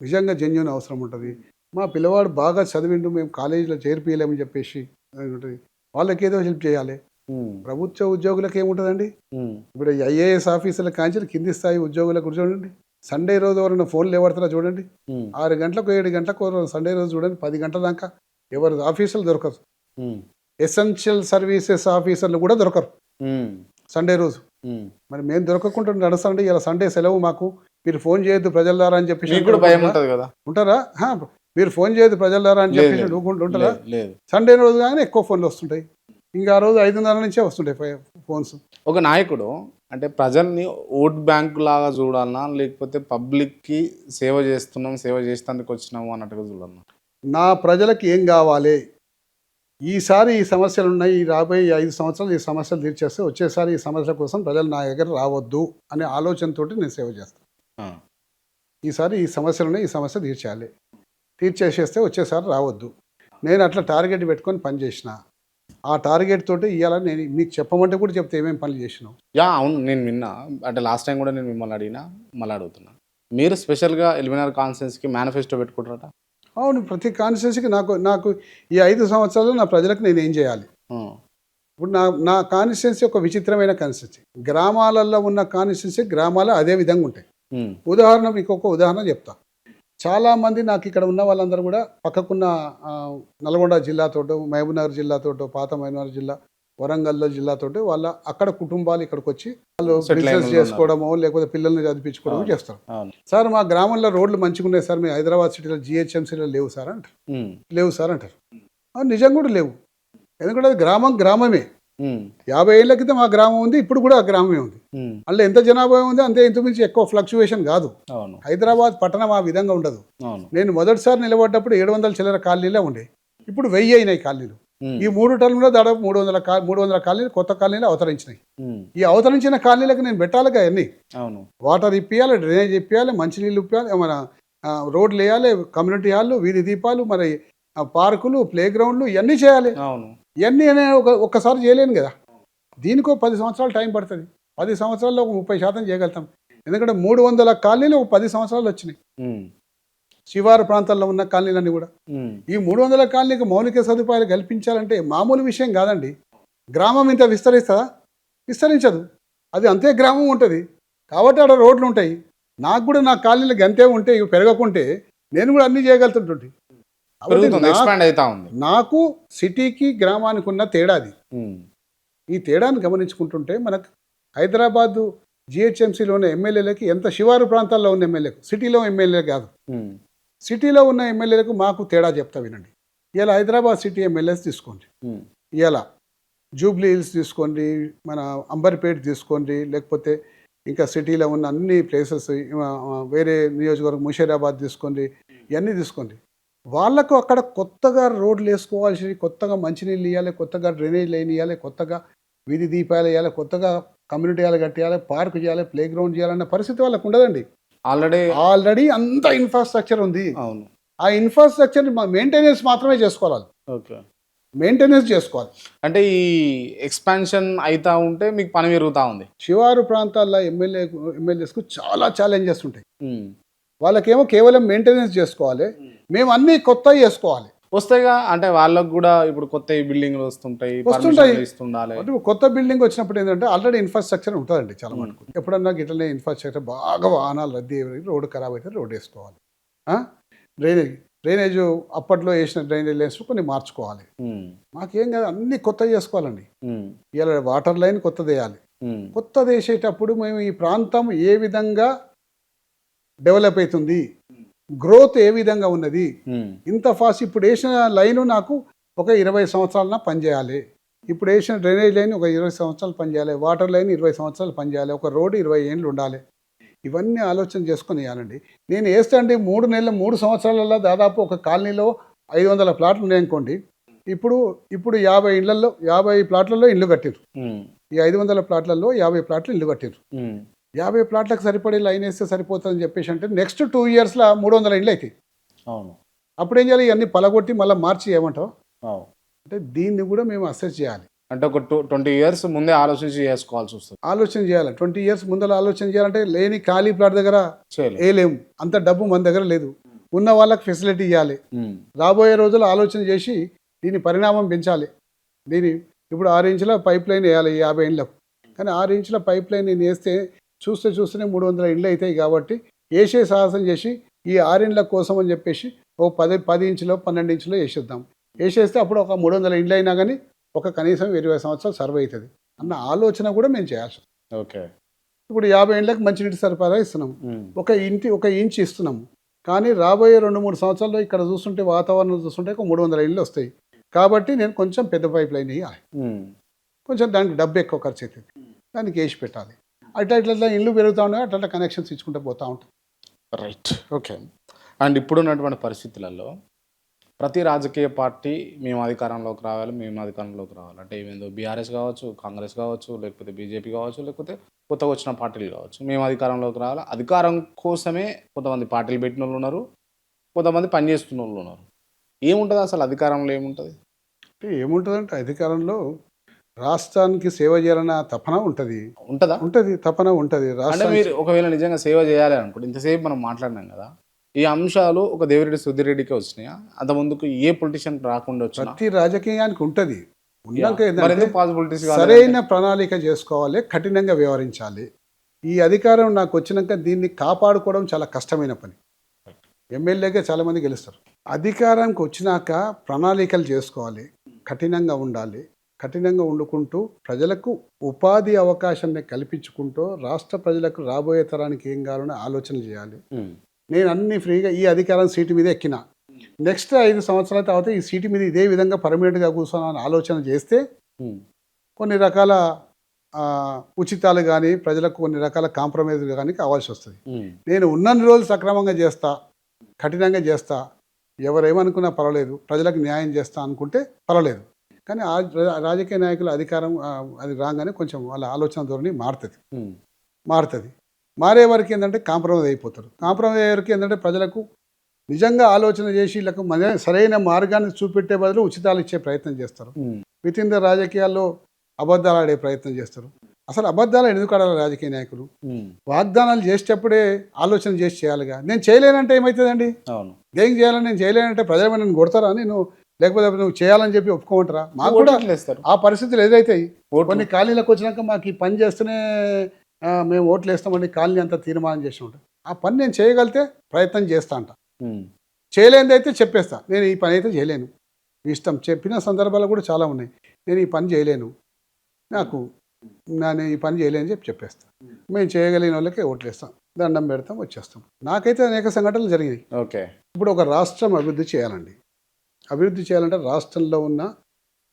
నిజంగా జెన్యూన్ అవసరం ఉంటుంది. మా పిల్లవాడు బాగా చదివిండు, మేము కాలేజీలో చేర్పియలేమని చెప్పేసి ఉంటుంది. వాళ్ళకి ఏదో హెల్ప్ చేయాలి. ప్రభుత్వ ఉద్యోగులకు ఏముంటుందండి, ఇప్పుడు IAS ఆఫీసర్ల కాంచెలు కింది స్థాయి ఉద్యోగులకు చూడండి, సండే రోజు ఎవరైనా ఫోన్లు ఎవరుతారో చూడండి, 6 గంటలకు 7 గంటలకు సండే రోజు చూడండి 10 గంటల దాకా ఎవరు ఆఫీసర్లు దొరకరు. ఎసెన్షియల్ సర్వీసెస్ ఆఫీసర్లు కూడా దొరకరు సండే రోజు. మరి మేము దొరకకుండా నడుస్తాండి, ఇలా సండే సెలవు మాకు, మీరు ఫోన్ చేయొద్దు ప్రజల ద్వారా అని చెప్పేసి ఉంటారా? మీరు ఫోన్ చేయొద్దు ప్రజల ద్వారా అని చెప్పేసి ఉంటారా? సండే రోజు కానీ ఎక్కువ ఫోన్లు వస్తుంటాయి. ఇంకా ఆ రోజు 5:30 నుంచే వస్తుంటాయి ఫోన్స్. ఒక నాయకుడు అంటే ప్రజల్ని ఓట్ బ్యాంక్ లాగా చూడాలన్నా, లేకపోతే పబ్లిక్కి సేవ చేసేందుకు వచ్చినాము అన్నట్టుగా చూడాలన్నా? నా ప్రజలకు ఏం కావాలి, ఈసారి ఈ సమస్యలు ఉన్నాయి, ఈ రాబోయే 5 సంవత్సరాలు ఈ సమస్యలు తీర్చేస్తే వచ్చేసారి ఈ సమస్యల కోసం ప్రజలు నా దగ్గర రావద్దు అనే ఆలోచనతో నేను సేవ చేస్తాను. ఈసారి ఈ సమస్యలు ఉన్నాయి, ఈ సమస్య తీర్చేసేస్తే వచ్చేసారి రావద్దు. నేను అట్లా టార్గెట్ పెట్టుకొని పనిచేసిన. ఆ టార్గెట్ తోటి ఇవాళ నేను మీకు చెప్పమంటే కూడా చెప్తే ఏమేమి పనులు చేసినావు. అవును, నేను విన్నా. అంటే లాస్ట్ టైం కూడా నేను మిమ్మల్ని అడిగినా, మళ్ళీ అడుగుతున్నా. మీరు స్పెషల్గా ఎలిమినార్ కాన్స్టిట్యున్సీకి మేనిఫెస్టో పెట్టుకుంటారట? అవును, ప్రతి కాన్స్టిట్యున్సీకి నాకు ఈ 5 సంవత్సరాలు నా ప్రజలకు నేను ఏం చేయాలి. ఇప్పుడు నా కాన్స్టిట్యున్సీ ఒక విచిత్రమైన కాన్స్టిట్యున్సీ. గ్రామాలలో ఉన్న కాన్స్టిట్యున్సీ గ్రామాలు అదే విధంగా ఉంటాయి. ఉదాహరణ మీకు ఒక ఉదాహరణ చెప్తా. చాలామంది నాకు ఇక్కడ ఉన్న వాళ్ళందరూ కూడా పక్కకున్న నల్గొండ జిల్లాతోటో, మహబూబ్నగర్ జిల్లాతోటో, పాత మహబూబ్నగర్ జిల్లా, వరంగల్ జిల్లాతోటి వాళ్ళ అక్కడ కుటుంబాలు ఇక్కడికి వచ్చి వాళ్ళు బిజినెస్ చేసుకోవడమో లేకపోతే పిల్లల్ని చదివించుకోవడమో చేస్తారు. సార్ మా గ్రామంలో రోడ్లు మంచిగా ఉన్నాయి సార్, మీ హైదరాబాద్ సిటీలో GHMCలో లేవు సార్ అంటారు. లేవు సార్ అంటారు. నిజంగా కూడా లేవు. ఎందుకంటే అది గ్రామమే. 50 ఏళ్ల క్రితం ఆ గ్రామం ఉంది, ఇప్పుడు కూడా ఆ గ్రామమే ఉంది. అందులో ఎంత జనాభా ఉంది అంతే, ఇంతకుమించి ఎక్కువ ఫ్లక్చువేషన్ కాదు. హైదరాబాద్ పట్టణం ఆ విధంగా ఉండదు. నేను మొదటిసారి నిలబడ్డప్పుడు 700 చిల్లర కాలనీలే ఉండే, ఇప్పుడు 1000 అయినాయి కాలనీలు. ఈ 3 టర్మ్లో దాదాపు 300 కాలనీలు కొత్త కాలనీలు అవతరించినాయి. ఈ అవతరించిన కాలనీలకు నేను పెట్టాలిగా అన్ని. వాటర్ ఇప్పియాలి, డ్రైనేజ్ ఇప్పియాలి, మంచినీళ్ళు ఇప్పియాలి, మన రోడ్లు వేయాలి, కమ్యూనిటీ హాల్లు, వీధి దీపాలు, మరి పార్కులు, ప్లే గ్రౌండ్లు ఇవన్నీ చేయాలి. ఇవన్నీ ఒక్కసారి చేయలేను కదా. దీనికో 10 సంవత్సరాలు టైం పడుతుంది. 10 సంవత్సరాల్లో ఒక 30% చేయగలుగుతాం. ఎందుకంటే 300 కాలనీలు ఒక 10 సంవత్సరాలు వచ్చినాయి. శివారు ప్రాంతాల్లో ఉన్న కాలనీలన్నీ కూడా. ఈ 300 కాలనీకి మౌలిక సదుపాయాలు కల్పించాలంటే మామూలు విషయం కాదండి. గ్రామం ఇంత విస్తరిస్తుందా? విస్తరించదు. అది అంతే గ్రామం ఉంటుంది కాబట్టి ఆడ రోడ్లు ఉంటాయి. నాకు కూడా నా కాలనీలో గంతే ఉంటే ఇవి పెరగకుంటే నేను కూడా అన్నీ చేయగలుగుతుంటుంది. కాబట్టి ఎక్స్పాండ్ అవుతా ఉంది. నాకు సిటీకి గ్రామానికి ఉన్న తేడాది. ఈ తేడాను గమనించుకుంటుంటే మనకు హైదరాబాదు జిహెచ్ఎంసీలో ఉన్న ఎమ్మెల్యేలకి ఎంత శివారు ప్రాంతాల్లో ఉన్న ఎమ్మెల్యేలకు, సిటీలో ఎమ్మెల్యే కాదు, సిటీలో ఉన్న ఎమ్మెల్యేలకు మాకు తేడా చెప్తా వినండి. ఇలా హైదరాబాద్ సిటీ ఎమ్మెల్యేస్ తీసుకోండి, ఇలా జూబ్లీ హిల్స్ తీసుకోండి, మన అంబర్పేట తీసుకోండి, లేకపోతే ఇంకా సిటీలో ఉన్న అన్ని ప్లేసెస్, వేరే నియోజకవర్గం ముషీరాబాద్ తీసుకోండి, ఇవన్నీ తీసుకోండి. వాళ్ళకు అక్కడ కొత్తగా రోడ్లు వేసుకోవాల్సి, కొత్తగా మంచినీళ్ళు ఇవ్వాలి, కొత్తగా డ్రైనేజ్ లైన్ ఇవ్వాలి, కొత్తగా వీధి దీపాలు వేయాలి, కొత్తగా కమ్యూనిటీ హాల్ కట్టేయాలి, పార్క్ చేయాలి, ప్లే గ్రౌండ్ చేయాలన్న పరిస్థితి వాళ్ళకు ఉండదండి. ఆల్రెడీ అంత ఇన్ఫ్రాస్ట్రక్చర్ ఉంది. అవును, ఆ ఇన్ఫ్రాస్ట్రక్చర్ మెయింటెనెన్స్ మాత్రమే చేసుకోవాలి. ఓకే, మెయింటెనెన్స్ చేసుకోవాలి. అంటే ఈ ఎక్స్పాన్షన్ అవుతా ఉంటే మీకు పని పెరుగుతూ ఉంది. శివారు ప్రాంతాల్లో ఎమ్మెల్యేస్కు చాలా ఛాలెంజెస్ ఉంటాయి. వాళ్ళకేమో కేవలం మెయింటెనెన్స్ చేసుకోవాలి, మేము అన్నీ కొత్త చేసుకోవాలి. వస్తాయిగా, అంటే వాళ్ళకు కూడా ఇప్పుడు కొత్త బిల్డింగ్లు వస్తుంటాయి. కొత్త బిల్డింగ్ వచ్చినప్పుడు ఏంటంటే ఆల్రెడీ ఇన్ఫ్రాస్ట్రక్చర్ ఉంటుందండి చాలా మటుకు. ఎప్పుడన్నా గిట్లనే ఇన్ఫ్రాస్ట్రక్చర్ బాగా వాహనాలు రద్దీ రోడ్డు ఖరాబ్ అయితే రోడ్ వేసుకోవాలి. డ్రైనేజ్ అప్పట్లో వేసిన డ్రైనేజ్ లైన్స్ కొన్ని మార్చుకోవాలి. మాకేం కాదు, అన్ని కొత్త చేసుకోవాలండి. ఇలా వాటర్ లైన్ కొత్తది వేయాలి. కొత్తది వేసేటప్పుడు మేము ఈ ప్రాంతం ఏ విధంగా డెవలప్ అవుతుంది, గ్రోత్ ఏ విధంగా ఉన్నది, ఇంత ఫాస్ట్ ఇప్పుడు వేసిన లైను నాకు ఒక 20 సంవత్సరాలన పనిచేయాలి, ఇప్పుడు వేసిన డ్రైనేజ్ లైన్ ఒక 20 సంవత్సరాలు పనిచేయాలి, వాటర్ లైన్ 20 సంవత్సరాలు పనిచేయాలి, ఒక రోడ్డు 20 ఏళ్ళు ఉండాలి. ఇవన్నీ ఆలోచన చేసుకొని వేయాలండి. నేను వేస్తే అండి 3 నెలలు 3 సంవత్సరాలలో దాదాపు ఒక కాలనీలో 500 ప్లాట్లు ఉన్నాయనుకోండి. ఇప్పుడు 50 ప్లాట్లలో ఇల్లు కట్టిరు. ఈ 500 ప్లాట్లలో 50 ప్లాట్లు ఇల్లు కట్టిరు. 50 ప్లాట్లకు సరిపడే లైన్ వేస్తే సరిపోతుందని చెప్పేసి అంటే నెక్స్ట్ 2 ఇయర్స్లో 300 ఇండ్లు అవుతాయి. అవును, అప్పుడు ఏం చేయాలి, ఇవన్నీ పలగొట్టి మళ్ళీ మార్చి ఏమంటావు అంటే దీన్ని కూడా మేము అసెస్ చేయాలి. అంటే ఒక 20 ఇయర్స్ ముందే ఆలోచించి చేసుకోవాల్సి వస్తుంది. ఆలోచన చేయాలి. 20 ఇయర్స్ ముందర ఆలోచన చేయాలంటే లేని ఖాళీ ప్లాట్ దగ్గర వేయలేము, అంత డబ్బు మన దగ్గర లేదు. ఉన్న వాళ్ళకి ఫెసిలిటీ ఇవ్వాలి. రాబోయే రోజుల్లో ఆలోచన చేసి దీని పరిణామం పెంచాలి. ఇప్పుడు 6 ఇంచుల పైప్ లైన్ వేయాలి 50 ఇండ్లకు, కానీ 6 ఇంచుల పైప్ లైన్ నేను వేస్తే చూస్తూనే 300 ఇండ్లు అవుతాయి. కాబట్టి వేసే సాహసం చేసి ఈ 6 ఇండ్ల కోసం అని చెప్పేసి ఓ 10 ఇంచులో 12 ఇంచులో వేసేద్దాం. వేసేస్తే అప్పుడు ఒక 300 ఇండ్లు అయినా కానీ ఒక కనీసం 20 సంవత్సరాలు సర్వ్ అవుతుంది అన్న ఆలోచన కూడా మేము చేయాల్సి. ఓకే, ఇప్పుడు 50 ఇండ్లకు మంచినీటి సరఫరా ఇస్తున్నాం, ఒక ఇంచ్ ఇస్తున్నాము. కానీ రాబోయే 2-3 సంవత్సరాల్లో ఇక్కడ చూస్తుంటే వాతావరణం చూస్తుంటే ఒక 300 ఇండ్లు వస్తాయి. కాబట్టి నేను కొంచెం పెద్ద పైప్ లైన్ వేయాలి, కొంచెం దానికి డబ్బు ఎక్కువ ఖర్చు అవుతుంది, దానికి వేసి పెట్టాలి. అట్లా ఇల్లు పెరుగుతూ ఉన్నాయి, అట్లా కనెక్షన్స్ ఇచ్చుకుంటూ పోతూ ఉంటాం. Right, okay. అండ్ ఇప్పుడున్నటువంటి పరిస్థితులలో ప్రతి రాజకీయ పార్టీ మేము అధికారంలోకి రావాలి అంటే ఏమేందో బీఆర్ఎస్ కావచ్చు, కాంగ్రెస్ కావచ్చు, లేకపోతే బీజేపీ కావచ్చు, లేకపోతే కొత్తగా వచ్చిన పార్టీలు కావచ్చు, మేము అధికారంలోకి రావాలి. అధికారం కోసమే కొంతమంది పార్టీలు పెట్టిన వాళ్ళు ఉన్నారు, కొంతమంది పనిచేస్తున్న వాళ్ళు ఉన్నారు. ఏముంటుంది అసలు అధికారంలో? ఏముంటుందంటే అధికారంలో రాష్ట్రానికి సేవ చేయాలన్న తపన ఉంటుంది. తపన ఉంటుంది. అంటే మీరు ఒకవేళ నిజంగా సేవ చేయాలి అనుకోండి, ఇంతసేపు మనం మాట్లాడినాం కదా, ఈ అంశాలు ఒక దేవిరెడ్డి సుధీరెడ్డికి వచ్చినాయా? అంత ముందుకు ఏ పొలిటీషియన్ రాకుండా వచ్చినా? ప్రతి రాజకీయానికి ఉంటుంది. సరైన ప్రణాళిక చేసుకోవాలి, కఠినంగా వ్యవహరించాలి. ఈ అధికారం నాకు వచ్చినాక దీన్ని కాపాడుకోవడం చాలా కష్టమైన పని. ఎమ్మెల్యేగా చాలామంది గెలుస్తారు. అధికారానికి వచ్చినాక ప్రణాళికలు చేసుకోవాలి, కఠినంగా ఉండాలి. కఠినంగా వండుకుంటూ ప్రజలకు ఉపాధి అవకాశాన్ని కల్పించుకుంటూ రాష్ట్ర ప్రజలకు రాబోయే తరానికి ఏం కావాలని ఆలోచన చేయాలి. నేను అన్ని ఫ్రీగా ఈ అధికారం సీటు మీద ఎక్కిన నెక్స్ట్ 5 సంవత్సరాల తర్వాత ఈ సీటు మీద ఇదే విధంగా పర్మనెంట్గా కూర్చోవాలని ఆలోచన చేస్తే కొన్ని రకాల ఉచితాలు కానీ ప్రజలకు కొన్ని రకాల కాంప్రమైజ్ కానీ కావాల్సి వస్తుంది. నేను ఉన్నన్ని రోజులు సక్రమంగా చేస్తా, కఠినంగా చేస్తా, ఎవరేమనుకున్నా పర్వాలేదు, ప్రజలకు న్యాయం చేస్తా అనుకుంటే పర్వాలేదు. కానీ రాజకీయ నాయకుల అధికారం అది రాగానే కొంచెం వాళ్ళ ఆలోచన ధోరణి మారుతుంది. మారే వరకు ఏంటంటే కాంప్రమైజ్ అయిపోతారు. కాంప్రమైజ్ అయ్యే వరకు ఏంటంటే ప్రజలకు నిజంగా ఆలోచన చేసి వీళ్ళకు సరైన మార్గాన్ని చూపెట్టే బదులు ఉచితాలు ఇచ్చే ప్రయత్నం చేస్తారు. విత్ ఇన్ ద రాజకీయాల్లో అబద్ధాలు ఆడే ప్రయత్నం చేస్తారు. అసలు అబద్ధాలు ఎందుకు ఆడాలి రాజకీయ నాయకులు? వాగ్దానాలు చేసేటప్పుడే ఆలోచన చేసి చేయాలిగా. నేను చేయలేనంటే ఏమవుతుందండి? ఏం చేయాలని నేను చేయలేనంటే ప్రజలు నన్ను కొడతారా? నేను లేకపోతే నువ్వు చేయాలని చెప్పి ఒప్పుకోమంటారా? మాకు కూడా ఓట్లు వేస్తారు. ఆ పరిస్థితులు ఎదురైతాయి. ఓట్లు. కొన్ని ఖాళీలకు వచ్చినాక మాకు ఈ పని చేస్తేనే మేము ఓట్లు వేస్తామండి, ఖాళీ అంతా తీర్మానం చేసి ఉంటాం. ఆ పని నేను చేయగలిగితే ప్రయత్నం చేస్తా అంట. ఉమ్. చేయలేనిది అయితే చెప్పేస్తా, నేను ఈ పని అయితే చేయలేను, మీ ఇష్టం. చెప్పిన సందర్భాలు కూడా చాలా ఉన్నాయి. నేను ఈ పని చేయలేను, నాకు నేను ఈ పని చేయలేని చెప్పేస్తా. మేము చేయగలిగిన వాళ్ళకే ఓట్లు వేస్తాం, దండం పెడతాం, వచ్చేస్తాం. నాకైతే అనేక సంఘటనలు జరిగినాయి. ఓకే. ఇప్పుడు ఒక రాష్ట్రం అభివృద్ధి చేయాలండి. అభివృద్ధి చేయాలంటే రాష్ట్రంలో ఉన్న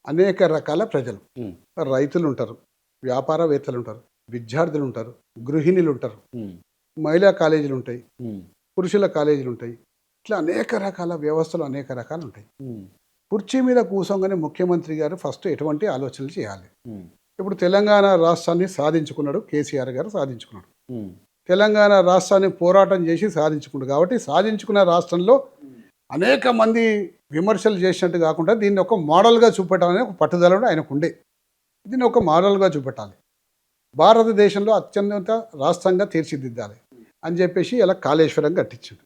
అనేక రకాల ప్రజలు, ఉమ్. రైతులు ఉంటారు, వ్యాపారవేత్తలు ఉంటారు, విద్యార్థులు ఉంటారు, గృహిణులు ఉంటారు, ఉమ్. మహిళా కాలేజీలు ఉంటాయి, ఉమ్. పురుషుల కాలేజీలు ఉంటాయి. ఇట్లా అనేక రకాల వ్యవస్థలు అనేక రకాలు ఉంటాయి. ఉమ్. కుర్చీ మీద కూర్చోగానే ముఖ్యమంత్రి గారు ఫస్ట్ ఎటువంటి ఆలోచనలు చేయాలి? ఉమ్. ఇప్పుడు తెలంగాణ రాష్ట్రాన్ని సాధించుకున్నాడు కేసీఆర్ గారు, సాధించుకున్నాడు. ఉమ్. తెలంగాణ రాష్ట్రాన్ని పోరాటం చేసి సాధించుకున్నాడు. కాబట్టి సాధించుకున్న రాష్ట్రంలో అనేక మంది విమర్శలు చేసినట్టు కాకుండా దీన్ని ఒక మోడల్గా చూపెట్టాలనే ఒక పట్టుదల కూడా ఆయనకు ఉండే. దీన్ని ఒక మోడల్గా చూపెట్టాలి, భారతదేశంలో అత్యున్నత రాష్ట్రంగా తీర్చిదిద్దాలి అని చెప్పేసి ఇలా కాళేశ్వరం కట్టించాడు.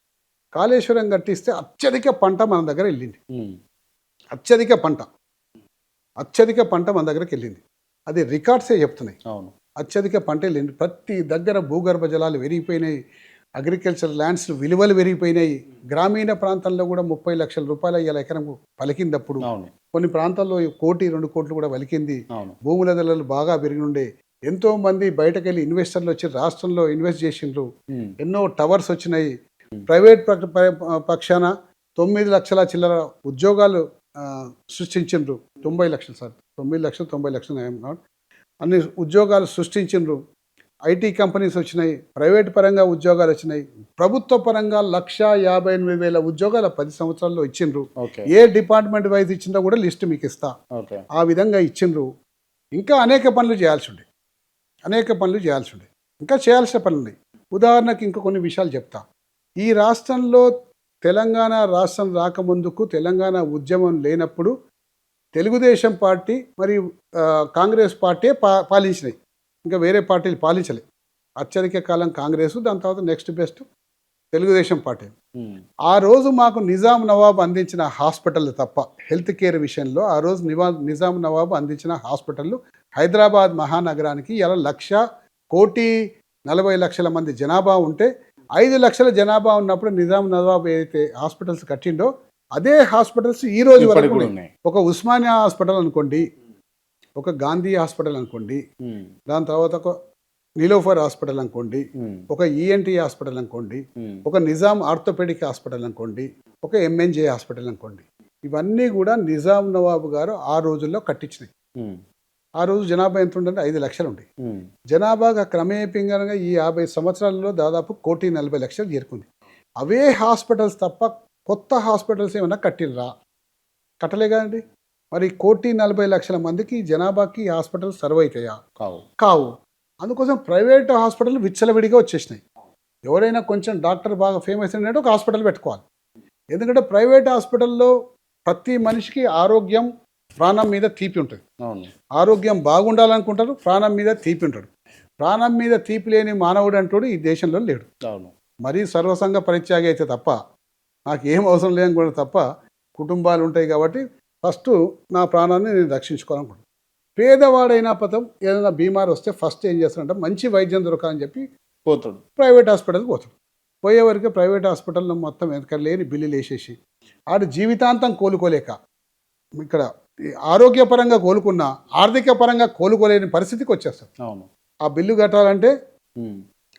కాళేశ్వరం కట్టిస్తే అత్యధిక పంట మన దగ్గర వెళ్ళింది. ఉమ్. అత్యధిక పంట మన దగ్గరికి వెళ్ళింది. అది రికార్డ్సే చెప్తున్నాయి. అవును. అత్యధిక పంట వెళ్ళింది. ప్రతి దగ్గర భూగర్భ జలాలు పెరిగిపోయినాయి, అగ్రికల్చర్ ల్యాండ్స్ విలువలు పెరిగిపోయినాయి. గ్రామీణ ప్రాంతాల్లో కూడా 30 లక్షల రూపాయలు ఇలా ఎకరం పలికిందప్పుడు. అవును. కొన్ని ప్రాంతాల్లో 1 కోటి 2 కోట్లు కూడా పలికింది. అవును. భూముల ధరలు బాగా పెరిగినుండే. ఎంతో మంది బయటకెళ్ళి ఇన్వెస్టర్లు వచ్చి రాష్ట్రంలో ఇన్వెస్ట్ చేసిండ్రు. ఉమ్. ఎన్నో టవర్స్ వచ్చినాయి. ప్రైవేట్ పక్షాన 9 లక్షల చిల్లర ఉద్యోగాలు సృష్టించిండ్రు. 90 లక్షలు సార్, 9 లక్షలు 90 లక్షలు అన్ని ఉద్యోగాలు సృష్టించిండ్రు. ఐటీ కంపెనీస్ వచ్చినాయి, ప్రైవేట్ పరంగా ఉద్యోగాలు వచ్చినాయి, ప్రభుత్వ పరంగా 1,58,000 ఉద్యోగాలు 10 సంవత్సరాల్లో ఇచ్చిండ్రు. ఓకే. ఏ డిపార్ట్మెంట్ వైజ్ ఇచ్చిందో కూడా లిస్ట్ మీకు ఇస్తా. ఓకే. ఆ విధంగా ఇచ్చిండ్రు. ఇంకా అనేక పనులు చేయాల్సి ఉండే, ఇంకా చేయాల్సిన పనులు ఉన్నాయి. ఉదాహరణకి ఇంకా కొన్ని విషయాలు చెప్తా. ఈ రాష్ట్రంలో తెలంగాణ రాష్ట్రం రాకముందుకు తెలంగాణ ఉద్యమం లేనప్పుడు తెలుగుదేశం పార్టీ మరియు కాంగ్రెస్ పార్టీ పాలించినాయి. ఇంకా వేరే పార్టీలు పాలించలే. అత్యధిక కాలం కాంగ్రెస్, దాని తర్వాత నెక్స్ట్ బెస్ట్ తెలుగుదేశం పార్టీ. ఆ రోజు మాకు నిజాం నవాబు అందించిన హాస్పిటల్ తప్ప హెల్త్ కేర్ విషయంలో ఆ రోజు నిజాం నవాబు అందించిన హాస్పిటళ్ళు హైదరాబాద్ మహానగరానికి ఇలా 1,40,40,00,000 మంది జనాభా ఉంటే 5 లక్షల జనాభా ఉన్నప్పుడు నిజాం నవాబు ఏదైతే హాస్పిటల్స్ కట్టిండో అదే హాస్పిటల్స్ ఈ రోజు వరకు ఉన్నాయి. ఒక ఉస్మానియా హాస్పిటల్ అనుకోండి, ఒక గాంధీ హాస్పిటల్ అనుకోండి, దాని తర్వాత ఒక నీలోఫర్ హాస్పిటల్ అనుకోండి, ఒక ఈఎన్టీ హాస్పిటల్ అనుకోండి, ఒక నిజాం ఆర్థోపెడిక్ హాస్పిటల్ అనుకోండి, ఒక ఎంఎన్జే హాస్పిటల్ అనుకోండి. ఇవన్నీ కూడా నిజాం నవాబు గారు ఆ రోజుల్లో కట్టించినాయి. ఆ రోజు జనాభా ఎంత ఉందంటే 5 లక్షలు ఉంటాయి. జనాభాగా క్రమేపీంగా ఈ 50 సంవత్సరాలలో దాదాపు 1,40,00,000 చేరుకుంది. అవే హాస్పిటల్స్ తప్ప కొత్త హాస్పిటల్స్ ఏమైనా కట్టినరా? కట్టలే కదండి. మరి 1,40,00,000 మందికి జనాభాకి హాస్పిటల్ సర్వ్ అవుతాయా? కావు. అందుకోసం ప్రైవేట్ హాస్పిటల్ విచ్చలవిడిగా వచ్చేసినాయి. ఎవరైనా కొంచెం డాక్టర్ బాగా ఫేమస్ అయినట్టు ఒక హాస్పిటల్ పెట్టుకోవాలి. ఎందుకంటే ప్రైవేట్ హాస్పిటల్లో ప్రతి మనిషికి ఆరోగ్యం, ప్రాణం మీద తీపి ఉంటుంది. ఆరోగ్యం బాగుండాలనుకుంటారు, ప్రాణం మీద తీపి ఉంటాడు. ప్రాణం మీద తీపి లేని మానవుడు అంటాడు ఈ దేశంలో లేడు. మరీ సర్వసంగ పరిత్యాగి అయితే తప్ప, నాకు ఏం అవసరం లేని కూడా తప్ప, కుటుంబాలు ఉంటాయి కాబట్టి ఫస్ట్ నా ప్రాణాన్ని నేను రక్షించుకోవాలనుకుంటాను. పేదవాడైనా పదం ఏదైనా బీమారు వస్తే ఫస్ట్ ఏం చేస్తాడంటే మంచి వైద్యం దొరకాలని చెప్పి పోతాడు, ప్రైవేట్ హాస్పిటల్కి పోతాడు. పోయేవరకు ప్రైవేట్ హాస్పిటల్లో మొత్తం ఎక్కడ లేని బిల్లులు వేసేసి ఆడు జీవితాంతం కోలుకోలేక, ఇక్కడ ఆరోగ్యపరంగా కోలుకున్నా ఆర్థిక పరంగా కోలుకోలేని పరిస్థితికి వచ్చేస్తాడు. ఆ బిల్లు కట్టాలంటే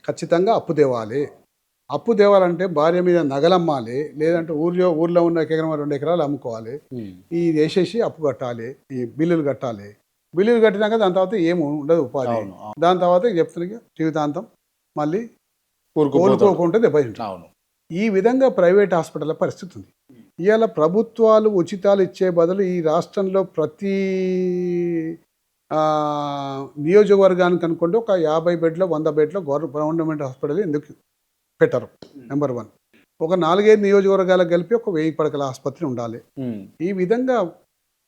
ఖచ్చితంగా అప్పు తేవాలి. అప్పు తేవాలంటే భార్య మీద నగలమ్మాలి, లేదంటే ఊర్లో ఉన్న 1 ఎకరం 2 ఎకరాలు అమ్ముకోవాలి. ఈ వేసేసి అప్పు కట్టాలి, ఈ బిల్లులు కట్టాలి. బిల్లులు కట్టినాక దాని తర్వాత ఏమి ఉండదు ఉపాధి. దాని తర్వాత చెప్తున్నా జీవితాంతం మళ్ళీ కోలుకోకుండా దెబ్బతింటాం. ఈ విధంగా ప్రైవేట్ హాస్పిటల్ పరిస్థితి ఉంది. ఇవాళ ప్రభుత్వాలు ఉచితాలు ఇచ్చే బదులు ఈ రాష్ట్రంలో ప్రతి నియోజకవర్గానికి అనుకోండి ఒక 50 బెడ్లో 100 బెడ్లో గవర్నమెంట్ హాస్పిటల్ ఎందుకు పెట్టరు? నెంబర్ 1. ఒక 4-5 నియోజకవర్గాలకు కలిపి ఒక 1000 పడకల ఆసుపత్రి ఉండాలి. ఈ విధంగా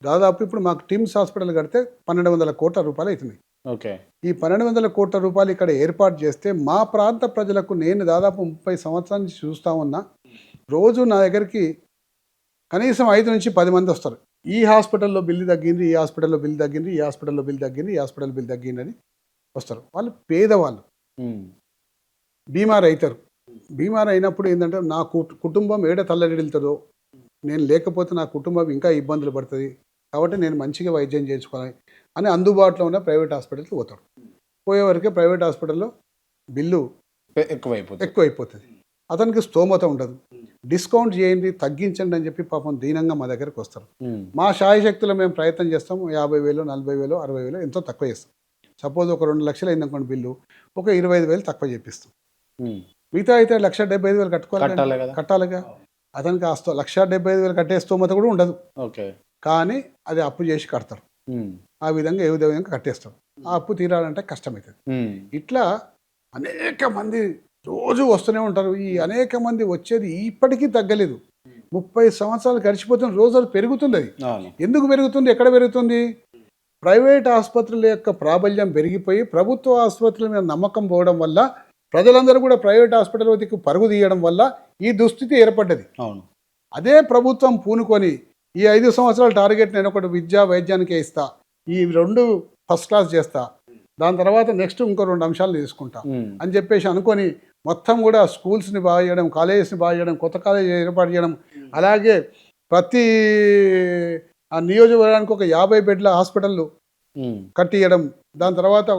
దాదాపు ఇప్పుడు మాకు టిమ్స్ హాస్పిటల్ కడితే 1,200 కోట్ల రూపాయలు అవుతుంది. ఈ 1,200 కోట్ల రూపాయలు ఇక్కడ ఏర్పాటు చేస్తే మా ప్రాంత ప్రజలకు, నేను దాదాపు 30 సంవత్సరాల నుంచి చూస్తూ ఉన్నా, రోజు నా దగ్గరికి కనీసం 5 నుంచి 10 మంది వస్తారు. ఈ హాస్పిటల్లో బిల్లు తగ్గింది, ఈ హాస్పిటల్లో బిల్లు తగ్గింది, ఈ హాస్పిటల్లో బిల్లు తగ్గింది, ఈ హాస్పిటల్ బిల్లు తగ్గిందని వస్తారు. వాళ్ళు పేదవాళ్ళు, బీమార్ అవుతారు. బీమార్ అయినప్పుడు ఏంటంటే నా కుటుంబం ఏడ తల్లడిల్లుతుందో, నేను లేకపోతే నా కుటుంబం ఇంకా ఇబ్బందులు పడుతుంది, కాబట్టి నేను మంచిగా వైద్యం చేయించుకోవాలి అని అందుబాటులో ఉన్న ప్రైవేట్ హాస్పిటల్కి పోతాడు. పోయేవరకే ప్రైవేట్ హాస్పిటల్లో బిల్లు ఎక్కువైపోతుంది. అతనికి స్తోమత ఉండదు. డిస్కౌంట్ చేయండి, తగ్గించండి అని చెప్పి పాపం దీనంగా మా దగ్గరకు వస్తారు. మా శాయశక్తులు మేము ప్రయత్నం చేస్తాం. 50,000, 40,000, 60,000 ఎంతో తక్కువ చేస్తాం. సపోజ్ ఒక 2 లక్షలు అయిందనుకోండి బిల్లు, ఒక 25,000 తక్కువ చేపిస్తాం. మిగతా అయితే 1,75,000 కట్టాలిగా. అతనికి ఆ 1,75,000 కట్టే స్తోమత కూడా ఉండదు. కానీ అది అప్పు చేసి కడతారు. ఆ విధంగా ఏ విధంగా కట్టేస్తారు. ఆ అప్పు తీరాలంటే కష్టమవుతుంది. ఇట్లా అనేక మంది రోజు వస్తూనే ఉంటారు. ఈ అనేక మంది వచ్చేది ఇప్పటికీ తగ్గలేదు. 30 సంవత్సరాలు గడిచిపోతున్న రోజులు పెరుగుతుంది. అది ఎందుకు పెరుగుతుంది, ఎక్కడ పెరుగుతుంది? ప్రైవేట్ ఆసుపత్రుల యొక్క ప్రాబల్యం పెరిగిపోయి ప్రభుత్వ ఆసుపత్రుల మీద నమ్మకం పోవడం వల్ల, ప్రజలందరూ కూడా ప్రైవేట్ హాస్పిటల్ వద్దకు పరుగు తీయడం వల్ల ఈ దుస్థితి ఏర్పడ్డది. అదే ప్రభుత్వం పూనుకొని ఈ 5 సంవత్సరాల టార్గెట్ నేను ఒకటి విద్యా వైద్యానికే ఇస్తా, ఈ 2 ఫస్ట్ క్లాస్ చేస్తా, దాని తర్వాత నెక్స్ట్ ఇంకో 2 అంశాలు తీసుకుంటా అని చెప్పేసి అనుకొని మొత్తం కూడా స్కూల్స్ని బాగా చేయడం, కాలేజెస్ని బాగా చేయడం, కొత్త కాలేజీ ఏర్పాటు చేయడం, అలాగే ప్రతి ఆ నియోజకవర్గానికి ఒక 50 బెడ్ల హాస్పిటళ్ళు కట్టియడం, దాని తర్వాత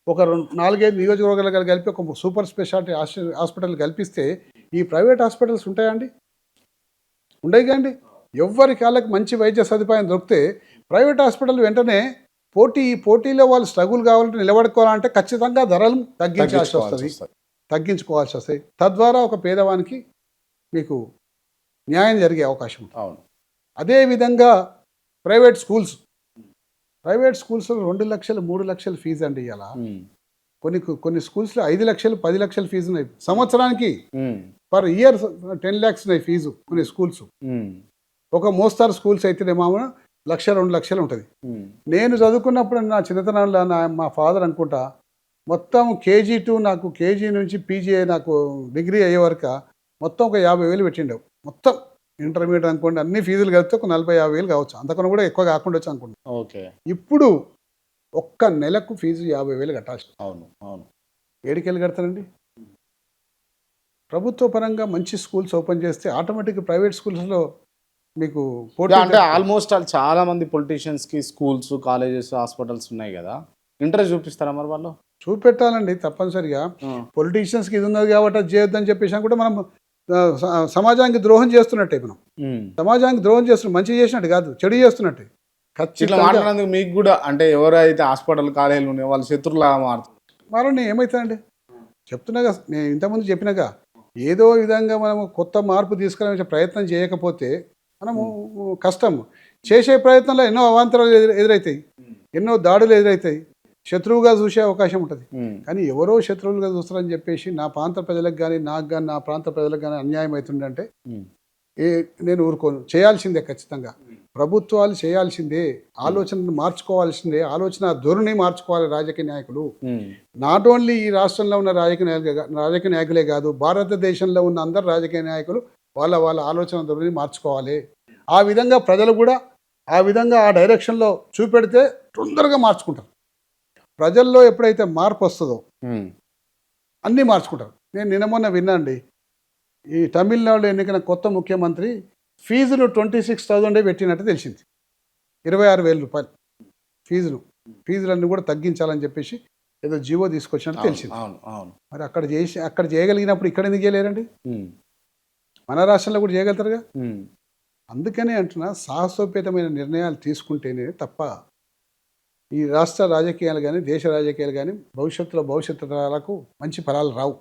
ఒక 4-5 నియోజకవర్గాలు కలిపి ఒక సూపర్ స్పెషాలిటీ హాస్పిటల్ కల్పిస్తే ఈ ప్రైవేట్ హాస్పిటల్స్ ఉంటాయండి? ఉండయి కండి. ఎవరి కాళ్ళకి మంచి వైద్య సదుపాయం దొరికితే ప్రైవేట్ హాస్పిటల్ వెంటనే పోటీలో వాళ్ళు స్ట్రగుల్ కావాలంటే నిలబడుకోవాలంటే ఖచ్చితంగా ధరలు తగ్గించుకోవాల్సి వస్తాయి. తద్వారా ఒక పేదవానికి మీకు న్యాయం జరిగే అవకాశం ఉంటుంది. అదేవిధంగా ప్రైవేట్ స్కూల్స్లో 2 లక్షలు 3 లక్షలు ఫీజు అండి. ఇలా కొన్ని స్కూల్స్లో 5 లక్షలు 10 లక్షలు ఫీజు ఉన్నాయి సంవత్సరానికి. పర్ ఇయర్ 10 lakhs ఉన్నాయి ఫీజు కొన్ని స్కూల్స్. ఒక మోస్తారు స్కూల్స్ అయితేనేమో 1-2 లక్షలు ఉంటుంది. నేను చదువుకున్నప్పుడు నా చిన్నతనంలో మా ఫాదర్ అనుకుంటా మొత్తం కేజీ టు నాకు కేజీ నుంచి పీజీ నాకు డిగ్రీ అయ్యే వరకు మొత్తం ఒక 50,000 పెట్టిండవు. మొత్తం ఇంటర్మీడియట్ అనుకోండి, అన్ని ఫీజులు కలిపితే ఒక 40-50,000 కావచ్చు, అంతకన్నా కూడా ఎక్కువ కాకుండా వచ్చు అనుకుంటా. ఇప్పుడు ఒక్క నెలకు ఫీజు 50,000 కట్టాల్సి. ఏడికెళ్ళి కడతారండి? ప్రభుత్వ పరంగా మంచి స్కూల్స్ ఓపెన్ చేస్తే ఆటోమేటిక్ ప్రైవేట్ స్కూల్స్లో మీకు అంటే ఆల్మోస్ట్ చాలా మంది పొలిటీషియన్స్కి స్కూల్స్, కాలేజెస్, హాస్పిటల్స్ ఉన్నాయి కదా, ఇంట్రెస్ట్ చూపిస్తారా మరి వాళ్ళు? చూపెట్టాలండి తప్పనిసరిగా. పొలిటీషియన్స్కి ఇది ఉన్నది కాబట్టి అది చేయొద్దని చెప్పేసి కూడా మనం సమాజానికి ద్రోహం చేస్తున్నట్టే. మనం సమాజానికి ద్రోహం చేస్తున్నాం, మంచి చేసినట్టు కాదు, చెడు చేస్తున్నట్టే. ఖచ్చితంగా మాట్లాడినందుకు మీకు కూడా అంటే ఎవరైతే హాస్పిటల్ కాలేజీలు ఉన్నాయో వాళ్ళు శత్రువులాగా మారండి. ఏమవుతుందండి చెప్తున్నాగా, నేను ఇంతకుముందు చెప్పినాగా, ఏదో విధంగా మనము కొత్త మార్పు తీసుకునే ప్రయత్నం చేయకపోతే మనము కష్టం. చేసే ప్రయత్నంలో ఎన్నో అవాంతరాలు ఎదురవుతాయి, ఎన్నో దాడులు ఎదురవుతాయి, శత్రువుగా చూసే అవకాశం ఉంటుంది. కానీ ఎవరో శత్రువులుగా చూస్తారని చెప్పేసి నా ప్రాంత ప్రజలకు కానీ నాకు కానీ నా ప్రాంత ప్రజలకు కానీ అన్యాయం అవుతుందంటే నేను ఊరుకోను. చేయాల్సిందే, ఖచ్చితంగా ప్రభుత్వాలు చేయాల్సిందే, ఆలోచనను మార్చుకోవాల్సిందే, ఆలోచన ధోరణి మార్చుకోవాలి రాజకీయ నాయకులు. నాట్ ఓన్లీ ఈ రాష్ట్రంలో ఉన్న రాజకీయ నాయకులే కాదు, భారతదేశంలో ఉన్న అందరు రాజకీయ నాయకులు వాళ్ళ ఆలోచన ధోరణి మార్చుకోవాలి. ఆ విధంగా ప్రజలు కూడా ఆ డైరెక్షన్లో చూపెడితే తొందరగా మార్చుకుంటారు. ప్రజల్లో ఎప్పుడైతే మార్పు వస్తుందో అన్నీ మార్చుకుంటారు. నేను నిన్న మొన్న విన్నాండి, ఈ తమిళనాడులో ఎన్నికైన కొత్త ముఖ్యమంత్రి ఫీజును 26,000 పెట్టినట్టు తెలిసింది. 26,000 రూపాయలు ఫీజులన్నీ కూడా తగ్గించాలని చెప్పేసి ఏదో జీవో తీసుకొచ్చినట్టు తెలిసింది. మరి అక్కడ చేయగలిగినప్పుడు ఇక్కడ ఎందుకు చేయలేరండి? మన రాష్ట్రంలో కూడా చేయగలుగుతారుగా. అందుకనే అంటున్నా, సాహసోపేతమైన నిర్ణయాలు తీసుకుంటేనే తప్ప ఈ రాష్ట్ర రాజకీయాలు కానీ దేశ రాజకీయాలు కానీ భవిష్యత్తు తరాలకు మంచి ఫలాలు రావు.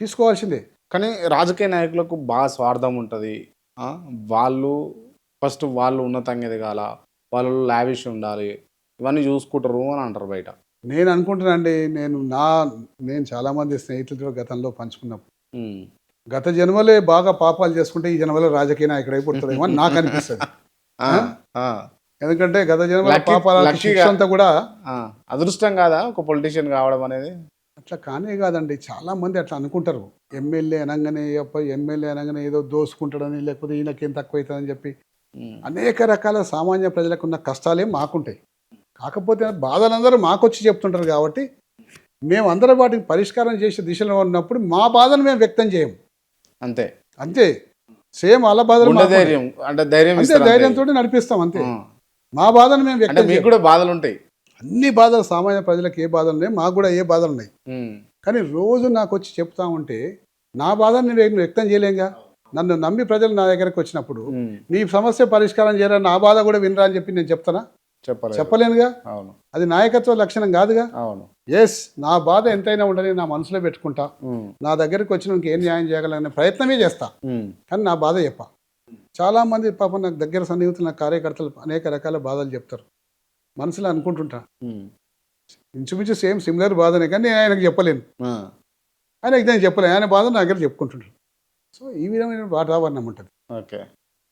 తీసుకోవాల్సిందే. కానీ రాజకీయ నాయకులకు బాగా స్వార్థం ఉంటుంది. వాళ్ళు ఫస్ట్ వాళ్ళు ఉన్నతంగా ఎదగాల, వాళ్ళు లావిష్ ఉండాలి, ఇవన్నీ చూసుకుంటారు అని అంటారు బయట. నేను అనుకుంటున్నానండి, నేను చాలామంది స్నేహితులతో గతంలో పంచుకున్నప్పుడు గత జన్మలే బాగా పాపాలు చేసుకుంటే ఈ జన్మలో రాజకీయ నాయకుడు అయిపోతాడేమో అని నాకు అనిపిస్తుంది. ఎందుకంటే గత జన్మల పాపాల శిక్ష అంతా కూడా అదృష్టం కాదా ఒక పొలిటీషియన్ కావడం అనేది? అట్లా కానే కాదండి, చాలామంది అట్లా అనుకుంటారు. ఎమ్మెల్యే అనగానే ఏదో దోసుకుంటాడని, లేకపోతే ఈయనకేం తక్కువ అవుతుందని చెప్పి అనేక రకాల సామాన్య ప్రజలకు ఉన్న కష్టాలే మాకుంటాయి. కాకపోతే బాధలందరూ మాకొచ్చి చెప్తుంటారు కాబట్టి మేము అందరం వాటికి పరిష్కారం చేసే దిశలో ఉన్నప్పుడు మా బాధను మేము వ్యక్తం చేయము. అంతే అంతే, సేమ్ వాళ్ళ బాధలు గుండె ధైర్యం అంటే ధైర్యం అంతే, ఇస్తారు అంతే. ధైర్యంతో నడిపిస్తాం అంతే. ఆ. మా బాధను మేము అంటే వ్యక్తం మీకు చేయం. కూడా బాధలు ఉంటాయి. అన్ని బాధలు సామాన్య ప్రజలకు ఏ బాధలు ఉన్నాయి, మాకు కూడా ఏ బాధలు ఉన్నాయి. ఉమ్. కానీ రోజు నాకు వచ్చి చెప్తా ఉంటే నా బాధను నేను వ్యక్తం చేయలేంగా. నన్ను నమ్మి ప్రజలు నా దగ్గరకు వచ్చినప్పుడు ఉమ్. నీ సమస్య పరిష్కారం చేయరా, నా బాధ కూడా వినరా అని చెప్పి నేను చెప్తానా? చెప్పలేనుగా. అవును, అది నాయకత్వ లక్షణం కాదుగా. అవును. ఎస్, నా బాధ ఎంతైనా ఉండని నా మనసులో పెట్టుకుంటా. నా దగ్గరికి వచ్చిన ఏం న్యాయం చేయగలనే ప్రయత్నమే చేస్తా. కానీ నా బాధ చెప్ప. చాలామంది పాపం నాకు దగ్గర సన్నిహితులు, నా కార్యకర్తలు అనేక రకాల బాధలు చెప్తారు. మనసులో అనుకుంటుంటా ఇంచుమించు సేమ్ సిమిలర్ బాధనే, కానీ నేను ఆయనకు చెప్పలేను. ఆయనకి నేను చెప్పలేను, ఆయన బాధ నా దగ్గర చెప్పుకుంటుంటారు. సో ఈ విధమైన వాతావరణం ఉంటుంది. ఓకే.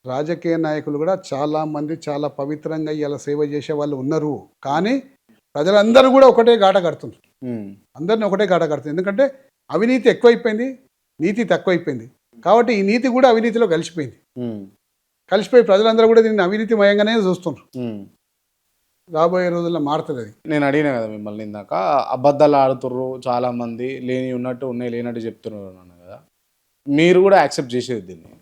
రాజకీయ నాయకులు కూడా చాలామంది చాలా పవిత్రంగా ఇలా సేవ చేసే వాళ్ళు ఉన్నారు. కానీ ప్రజలందరూ కూడా ఒకటే గాట కడుతున్నారు. అందరిని ఒకటే గాట కడుతుంది. ఎందుకంటే అవినీతి ఎక్కువైపోయింది, నీతి తక్కువైపోయింది. కాబట్టి ఈ నీతి కూడా అవినీతిలో కలిసిపోయింది. కలిసిపోయి ప్రజలందరూ కూడా దీన్ని అవినీతిమయంగానే చూస్తున్నారు. రాబోయే రోజుల్లో మారుతుంది అది. నేను అడిగినా కదా మిమ్మల్ని ఇందాక, అబద్ధాలు ఆడుతుర్రు చాలా మంది, లేని ఉన్నట్టు ఉన్నాయి లేనట్టు చెప్తున్నారు అన్న కదా, మీరు కూడా యాక్సెప్ట్ చేసేది దీన్ని.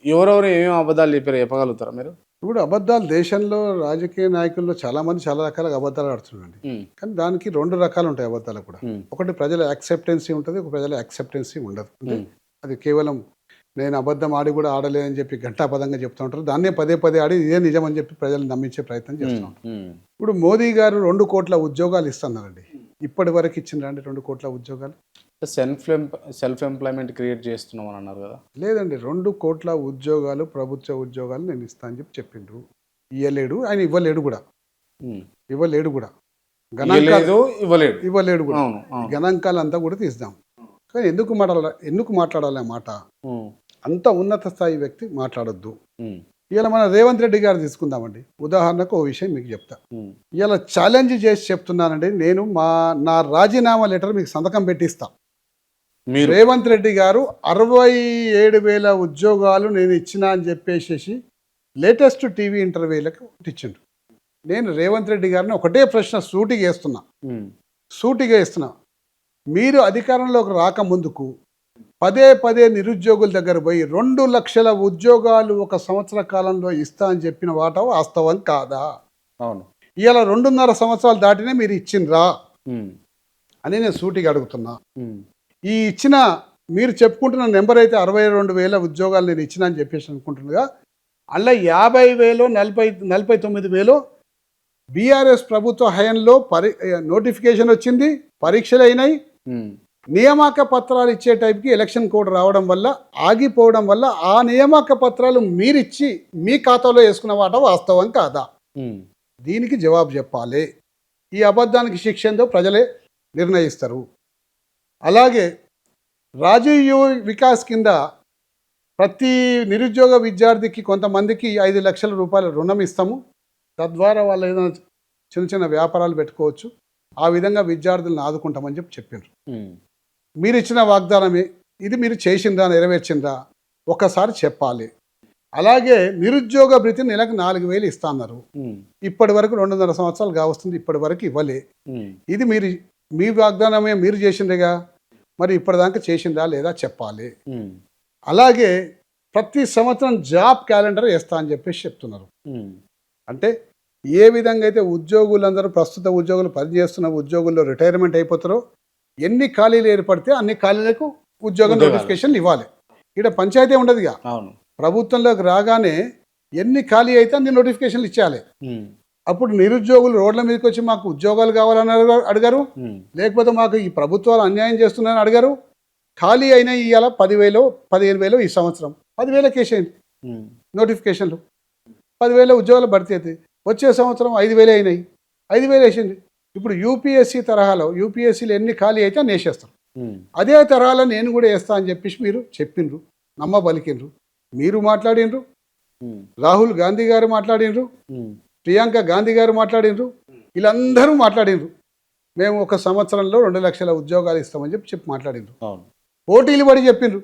ఎవరెవరు ఏమేమి అబద్ధాలు చెప్పగలుగుతారా మీరు? ఇప్పుడు అబద్ధాలు దేశంలో రాజకీయ నాయకుల్లో చాలామంది చాలా రకాల అబద్ధాలు ఆడుతున్నారండి. కానీ దానికి రెండు రకాలు ఉంటాయి అబద్ధాలు కూడా. ఒకటి ప్రజల యాక్సెప్టెన్సీ ఉంటుంది, ఒక ప్రజల యాక్సెప్టెన్సీ ఉండదు. అంటే అది కేవలం నేను అబద్ధం ఆడి కూడా ఆడలేదని చెప్పి ఘంటాపదంగా చెప్తూ ఉంటారు. దాన్నే పదే పదే ఆడి ఇదే నిజం అని చెప్పి ప్రజలు నమ్మించే ప్రయత్నం చేస్తూ ఉంటారు. ఇప్పుడు మోదీ గారు 2 కోట్ల ఉద్యోగాలు ఇస్తున్నారండి. ఇప్పటి వరకు ఇచ్చిండ్రండి 2 కోట్ల ఉద్యోగాలు? సెల్ఫ్ ఎంప్లాయ్మెంట్ క్రియేట్ చేస్తున్నాం అని అన్నారు కదా. లేదండి, 2 కోట్ల ఉద్యోగాలు, ప్రభుత్వ ఉద్యోగాలు నేను ఇస్తా అని చెప్పి చెప్పిండ్రు. ఇవ్వలేడు, ఆయన ఇవ్వలేడు కూడా. ఇవ్వలేడు కూడా. గణాంకాలు అంతా కూడా తీద్దాం. కానీ ఎందుకు మాట్లాడాలి ఆ మాట? అంత ఉన్నత స్థాయి వ్యక్తి మాట్లాడొద్దు. ఇలా మన రేవంత్ రెడ్డి గారు తీసుకుందామండి. ఉదాహరణకు ఓ విషయం మీకు చెప్తా. ఇలా ఛాలెంజ్ చేసి చెప్తున్నానండి, నేను నా రాజీనామా లెటర్ మీకు సంతకం పెట్టిస్తా. రేవంత్ రెడ్డి గారు 67,000 ఉద్యోగాలు నేను ఇచ్చినా అని చెప్పేసి లేటెస్ట్ టీవీ ఇంటర్వ్యూలకు ఇచ్చిండు. నేను రేవంత్ రెడ్డి గారిని ఒకటే ప్రశ్న సూటిగా ఇస్తున్నా. మీరు అధికారంలోకి రాకముందుకు పదే నిరుద్యోగుల దగ్గర పోయి 2 లక్షల ఉద్యోగాలు 1 సంవత్సర కాలంలో ఇస్తా అని చెప్పిన మాట వాస్తవం కాదా? అవును. ఇలా 2.5 సంవత్సరాలు దాటినే మీరు ఇచ్చిండ్రా అని నేను సూటిగా అడుగుతున్నా. ఈ ఇచ్చిన మీరు చెప్పుకుంటున్న నెంబర్ అయితే 62,000 ఉద్యోగాలు నేను ఇచ్చిన అని చెప్పేసి అనుకుంటున్నాగా, అలా 50,000 49,000 బీఆర్ఎస్ ప్రభుత్వ హయాంలో నోటిఫికేషన్ వచ్చింది, పరీక్షలు అయినాయి. నియామక పత్రాలు ఇచ్చే టైప్కి ఎలక్షన్ కోడ్ రావడం వల్ల ఆగిపోవడం వల్ల ఆ నియామక పత్రాలు మీరిచ్చి మీ ఖాతాలో వేసుకున్న వాట వాస్తవం కాదా? దీనికి జవాబు చెప్పాలి. ఈ అబద్ధానికి శిక్ష ఏందో ప్రజలే నిర్ణయిస్తారు. అలాగే రాజీవ్ యువ వికాస్ కింద ప్రతి నిరుద్యోగ విద్యార్థికి కొంతమందికి 5 లక్షల రూపాయల రుణం ఇస్తాము. తద్వారా వాళ్ళు ఏదైనా చిన్న వ్యాపారాలు పెట్టుకోవచ్చు. ఆ విధంగా విద్యార్థులను ఆదుకుంటామని చెప్పారు. మీరు ఇచ్చిన వాగ్దానమే ఇది, మీరు చేసిందా, నెరవేర్చిందా ఒక్కసారి చెప్పాలి. అలాగే నిరుద్యోగ భృతి నెలకు 4,000 ఇస్తా అన్నారు. ఇప్పటి వరకు 2.5 సంవత్సరాలు కావస్తుంది, ఇప్పటి వరకు ఇవ్వలే. ఇది మీ వాగ్దానమే, మీరు చేసిందేగా, మరి ఇప్పటిదాకా చేసిందా లేదా చెప్పాలి. అలాగే ప్రతి సంవత్సరం జాబ్ క్యాలెండర్ వేస్తా అని చెప్పేసి చెప్తున్నారు. అంటే ఏ విధంగా అయితే ఉద్యోగులందరూ ప్రస్తుత ఉద్యోగులు పనిచేస్తున్న ఉద్యోగుల్లో రిటైర్మెంట్ అయిపోతారో, ఎన్ని ఖాళీలు ఏర్పడితే అన్ని ఖాళీలకు ఉద్యోగ నోటిఫికేషన్లు ఇవ్వాలి. ఇక్కడ పంచాయతీ ఉండదుగా. ప్రభుత్వంలోకి రాగానే ఎన్ని ఖాళీ అయితే అన్ని నోటిఫికేషన్లు ఇచ్చేయాలి. అప్పుడు నిరుద్యోగులు రోడ్ల మీదకి వచ్చి మాకు ఉద్యోగాలు కావాలని అడిగారు, లేకపోతే మాకు ఈ ప్రభుత్వాలు అన్యాయం చేస్తున్నారని అడిగారు. ఖాళీ అయినా ఇవాళ 10,000 15,000 ఈ సంవత్సరం 10,000 కేసేయండి నోటిఫికేషన్లు. 10,000 ఉద్యోగాలు భర్తీ అవుతాయి. వచ్చే సంవత్సరం 5,000 అయినాయి, 5,000 వేసింది. ఇప్పుడు యూపీఎస్సీ తరహాలో యూపీఎస్సీలు ఎన్ని ఖాళీ అయితే అన్ని వేసేస్తారు. అదే తరహాలో నేను కూడా వేస్తా అని చెప్పేసి మీరు చెప్పిండ్రు, నమ్మబలికిండ్రు. మీరు మాట్లాడిండ్రు, రాహుల్ గాంధీ గారు మాట్లాడిండ్రు, ప్రియాంక గాంధీ గారు మాట్లాడిండ్రు, వీళ్ళందరూ మాట్లాడిండ్రు. మేము 1 సంవత్సరంలో 2 లక్షల ఉద్యోగాలు ఇస్తామని చెప్పి మాట్లాడిండ్రు. అవును. పోటీలు పడి చెప్పిండ్రు.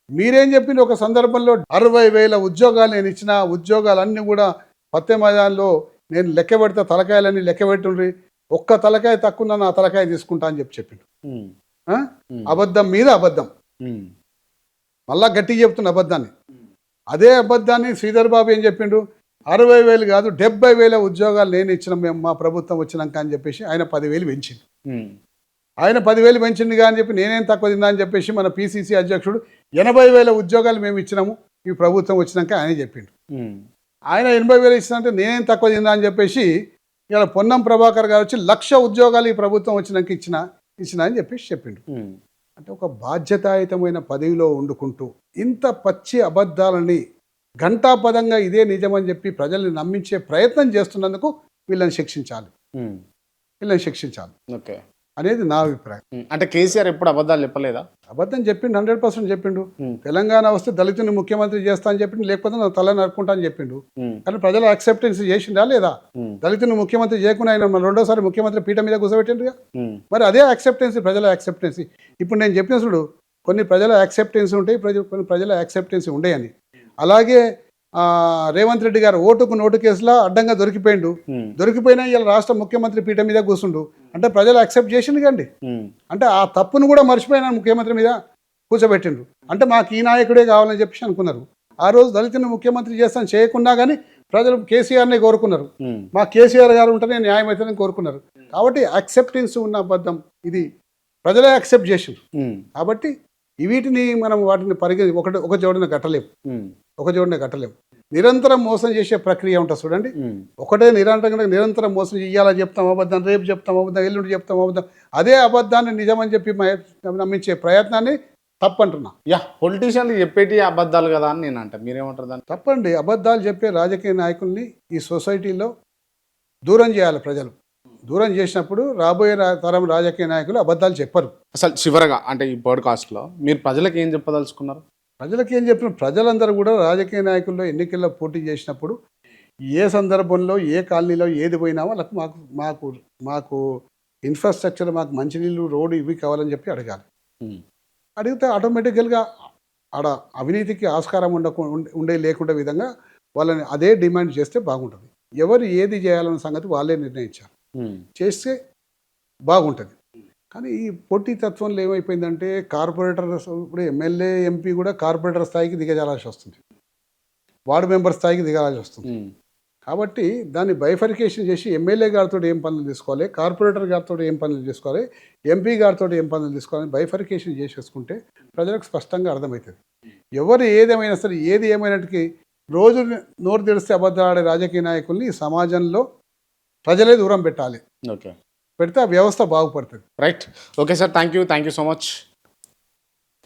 మీరేం చెప్పిండ్రు? ఒక సందర్భంలో 60,000 ఉద్యోగాలు నేను ఇచ్చిన ఉద్యోగాలన్నీ కూడా పత్తే మైదానంలో నేను లెక్క పెడతా, తలకాయలన్నీ లెక్క పెట్టుండ్రి, ఒక్క తలకాయ తక్కువ నా తలకాయ తీసుకుంటా అని చెప్పిండు. అబద్ధం మీద అబద్ధం. మళ్ళా గట్టిగా చెప్తున్న అబద్ధాన్ని. అదే అబద్ధాన్ని శ్రీధర్ బాబు ఏం చెప్పిండు? 60,000 కాదు 70,000 ఉద్యోగాలు నేను ఇచ్చిన మేము మా ప్రభుత్వం వచ్చినాక అని చెప్పేసి ఆయన 10,000 పెంచింది. ఆయన 10,000 పెంచింది కానీ చెప్పి నేనేం తక్కువ తిందా అని చెప్పేసి మన పిసిసి అధ్యక్షుడు 80,000 ఉద్యోగాలు మేము ఇచ్చినాము ఈ ప్రభుత్వం వచ్చినాక ఆయన చెప్పిండు. ఆయన 80,000 ఇచ్చినంటే నేనేం తక్కువ తిందా అని చెప్పేసి ఇలా పొన్నం ప్రభాకర్ గారు వచ్చి 1,00,000 ఉద్యోగాలు ఈ ప్రభుత్వం వచ్చినాక ఇచ్చిన అని చెప్పేసి చెప్పిండు. అంటే ఒక బాధ్యతాయుతమైన పదవిలో వండుకుంటూ ఇంత పచ్చి అబద్ధాలని ఘంటాపదంగా ఇదే నిజమని చెప్పి ప్రజల్ని నమ్మించే ప్రయత్నం చేస్తున్నందుకు వీళ్ళని శిక్షించాలి. ఓకే అనేది నా అభిప్రాయం. అంటే కేసీఆర్ ఎప్పుడు అబద్ధాలు చెప్పలేదా? అబద్ధం చెప్పిండు, 100% చెప్పిండు. తెలంగాణ వస్తే దళితుని ముఖ్యమంత్రి చేస్తా అని చెప్పిండు, లేకపోతే నా తల నరుకుంటా అని చెప్పిండు. కానీ ప్రజలు యాక్సెప్టెన్స్ చేసిందా లేదా? దళితుని ముఖ్యమంత్రి చేయకుండా ఆయన రెండోసారి ముఖ్యమంత్రి పీఠ మీద కూర్చోబెట్టిండుగా. మరి అదే యాక్సెప్టెన్స్, ప్రజల యాక్సెప్టెన్సీ. ఇప్పుడు నేను చెప్పిన చూడు, కొన్ని ప్రజల యాక్సెప్టెన్స్ ఉంటాయి, కొన్ని ప్రజల యాక్సెప్టెన్స్ ఉండేయని. అలాగే రేవంత్ రెడ్డి గారు ఓటుకు నోటు కేసులో అడ్డంగా దొరికిపోయినా ఇలా రాష్ట్ర ముఖ్యమంత్రి పీఠ మీద కూర్చుండు అంటే ప్రజలు యాక్సెప్ట్ చేసిండు కండి. అంటే ఆ తప్పును కూడా మర్చిపోయినా ముఖ్యమంత్రి మీద కూర్చోబెట్టిండ్రు. అంటే మాకు ఈ నాయకుడే కావాలని చెప్పేసి అనుకున్నారు. ఆ రోజు దళితుని ముఖ్యమంత్రి చేస్తాను చేయకుండా కానీ ప్రజలు కేసీఆర్నే కోరుకున్నారు. మా కేసీఆర్ గారు ఉంటేనే న్యాయం అవుతుందని కోరుకున్నారు. కాబట్టి యాక్సెప్టెన్స్ ఉన్న అబద్ధం ఇది ప్రజలే యాక్సెప్ట్ చేసిండ్రు. కాబట్టి వీటిని మనం వాటిని ఒక జోడిన కట్టలేము. నిరంతరం మోసం చేసే ప్రక్రియ ఉంటుంది చూడండి. ఒకటే నిరంతరం మోసం చేయాలని చెప్తాం అబద్ధం, రేపు చెప్తాం అబద్ధం, ఎల్లుండి చెప్తాం అబద్ధం. అదే అబద్ధాన్ని నిజమని చెప్పి నమ్మించే ప్రయత్నాన్ని తప్పంటున్నా. పొలిటీషియన్లు చెప్పేటి అబద్ధాలు కదా అని నేను అంటే మీరేమంటారు దాన్ని? తప్పండి. అబద్ధాలు చెప్పే రాజకీయ నాయకుల్ని ఈ సొసైటీలో దూరం చేయాలి. ప్రజలు దూరం చేసినప్పుడు రాబోయే తరం రాజకీయ నాయకులు అబద్ధాలు చెప్పరు. అసలు చివరగా అంటే ఈ పాడ్కాస్ట్లో మీరు ప్రజలకు ఏం చెప్పదలుచుకున్నారు? ప్రజలందరూ కూడా రాజకీయ నాయకుల్లో ఎన్నికల్లో పోటీ చేసినప్పుడు ఏ సందర్భంలో ఏ కాలనీలో ఏది పోయినా వాళ్ళకు మాకు ఇన్ఫ్రాస్ట్రక్చర్, మాకు మంచినీళ్ళు, రోడ్డు ఇవి కావాలని చెప్పి అడగాలి. అడిగితే ఆటోమేటికల్గా ఆడ అవినీతికి ఆస్కారం ఉండే లేకుండా విధంగా వాళ్ళని అదే డిమాండ్ చేస్తే బాగుంటుంది. ఎవరు ఏది చేయాలన్న సంగతి వాళ్ళే నిర్ణయించారు. చేస్తే బాగుంటుంది. కానీ ఈ పోటీతత్వంలో ఏమైపోయిందంటే కార్పొరేటర్, ఇప్పుడు ఎమ్మెల్యే ఎంపీ కూడా కార్పొరేటర్ స్థాయికి దిగజాల్సి వస్తుంది, వార్డు మెంబర్ స్థాయికి దిగాల్సి వస్తుంది. కాబట్టి దాన్ని బైఫర్కేషన్ చేసి ఎమ్మెల్యే గారితో ఏం పనులు తీసుకోవాలి, కార్పొరేటర్ గారితో ఏం పనులు తీసుకోవాలి, ఎంపీ గారితో ఏం పనులు తీసుకోవాలని బైఫర్కేషన్ చేసేసుకుంటే ప్రజలకు స్పష్టంగా అర్థమవుతుంది. ఎవరు ఏదేమైనా సరే, ఏది ఏమైనట్టుకి రోజు నోరు తెరిస్తే అబద్ధాడే రాజకీయ నాయకుల్ని ఈ సమాజంలో ప్రజలే దూరం పెట్టాలి. ఓకే, పెడితే ఆ వ్యవస్థ బాగుపడుతుంది. Right. Okay sir, thank you so much.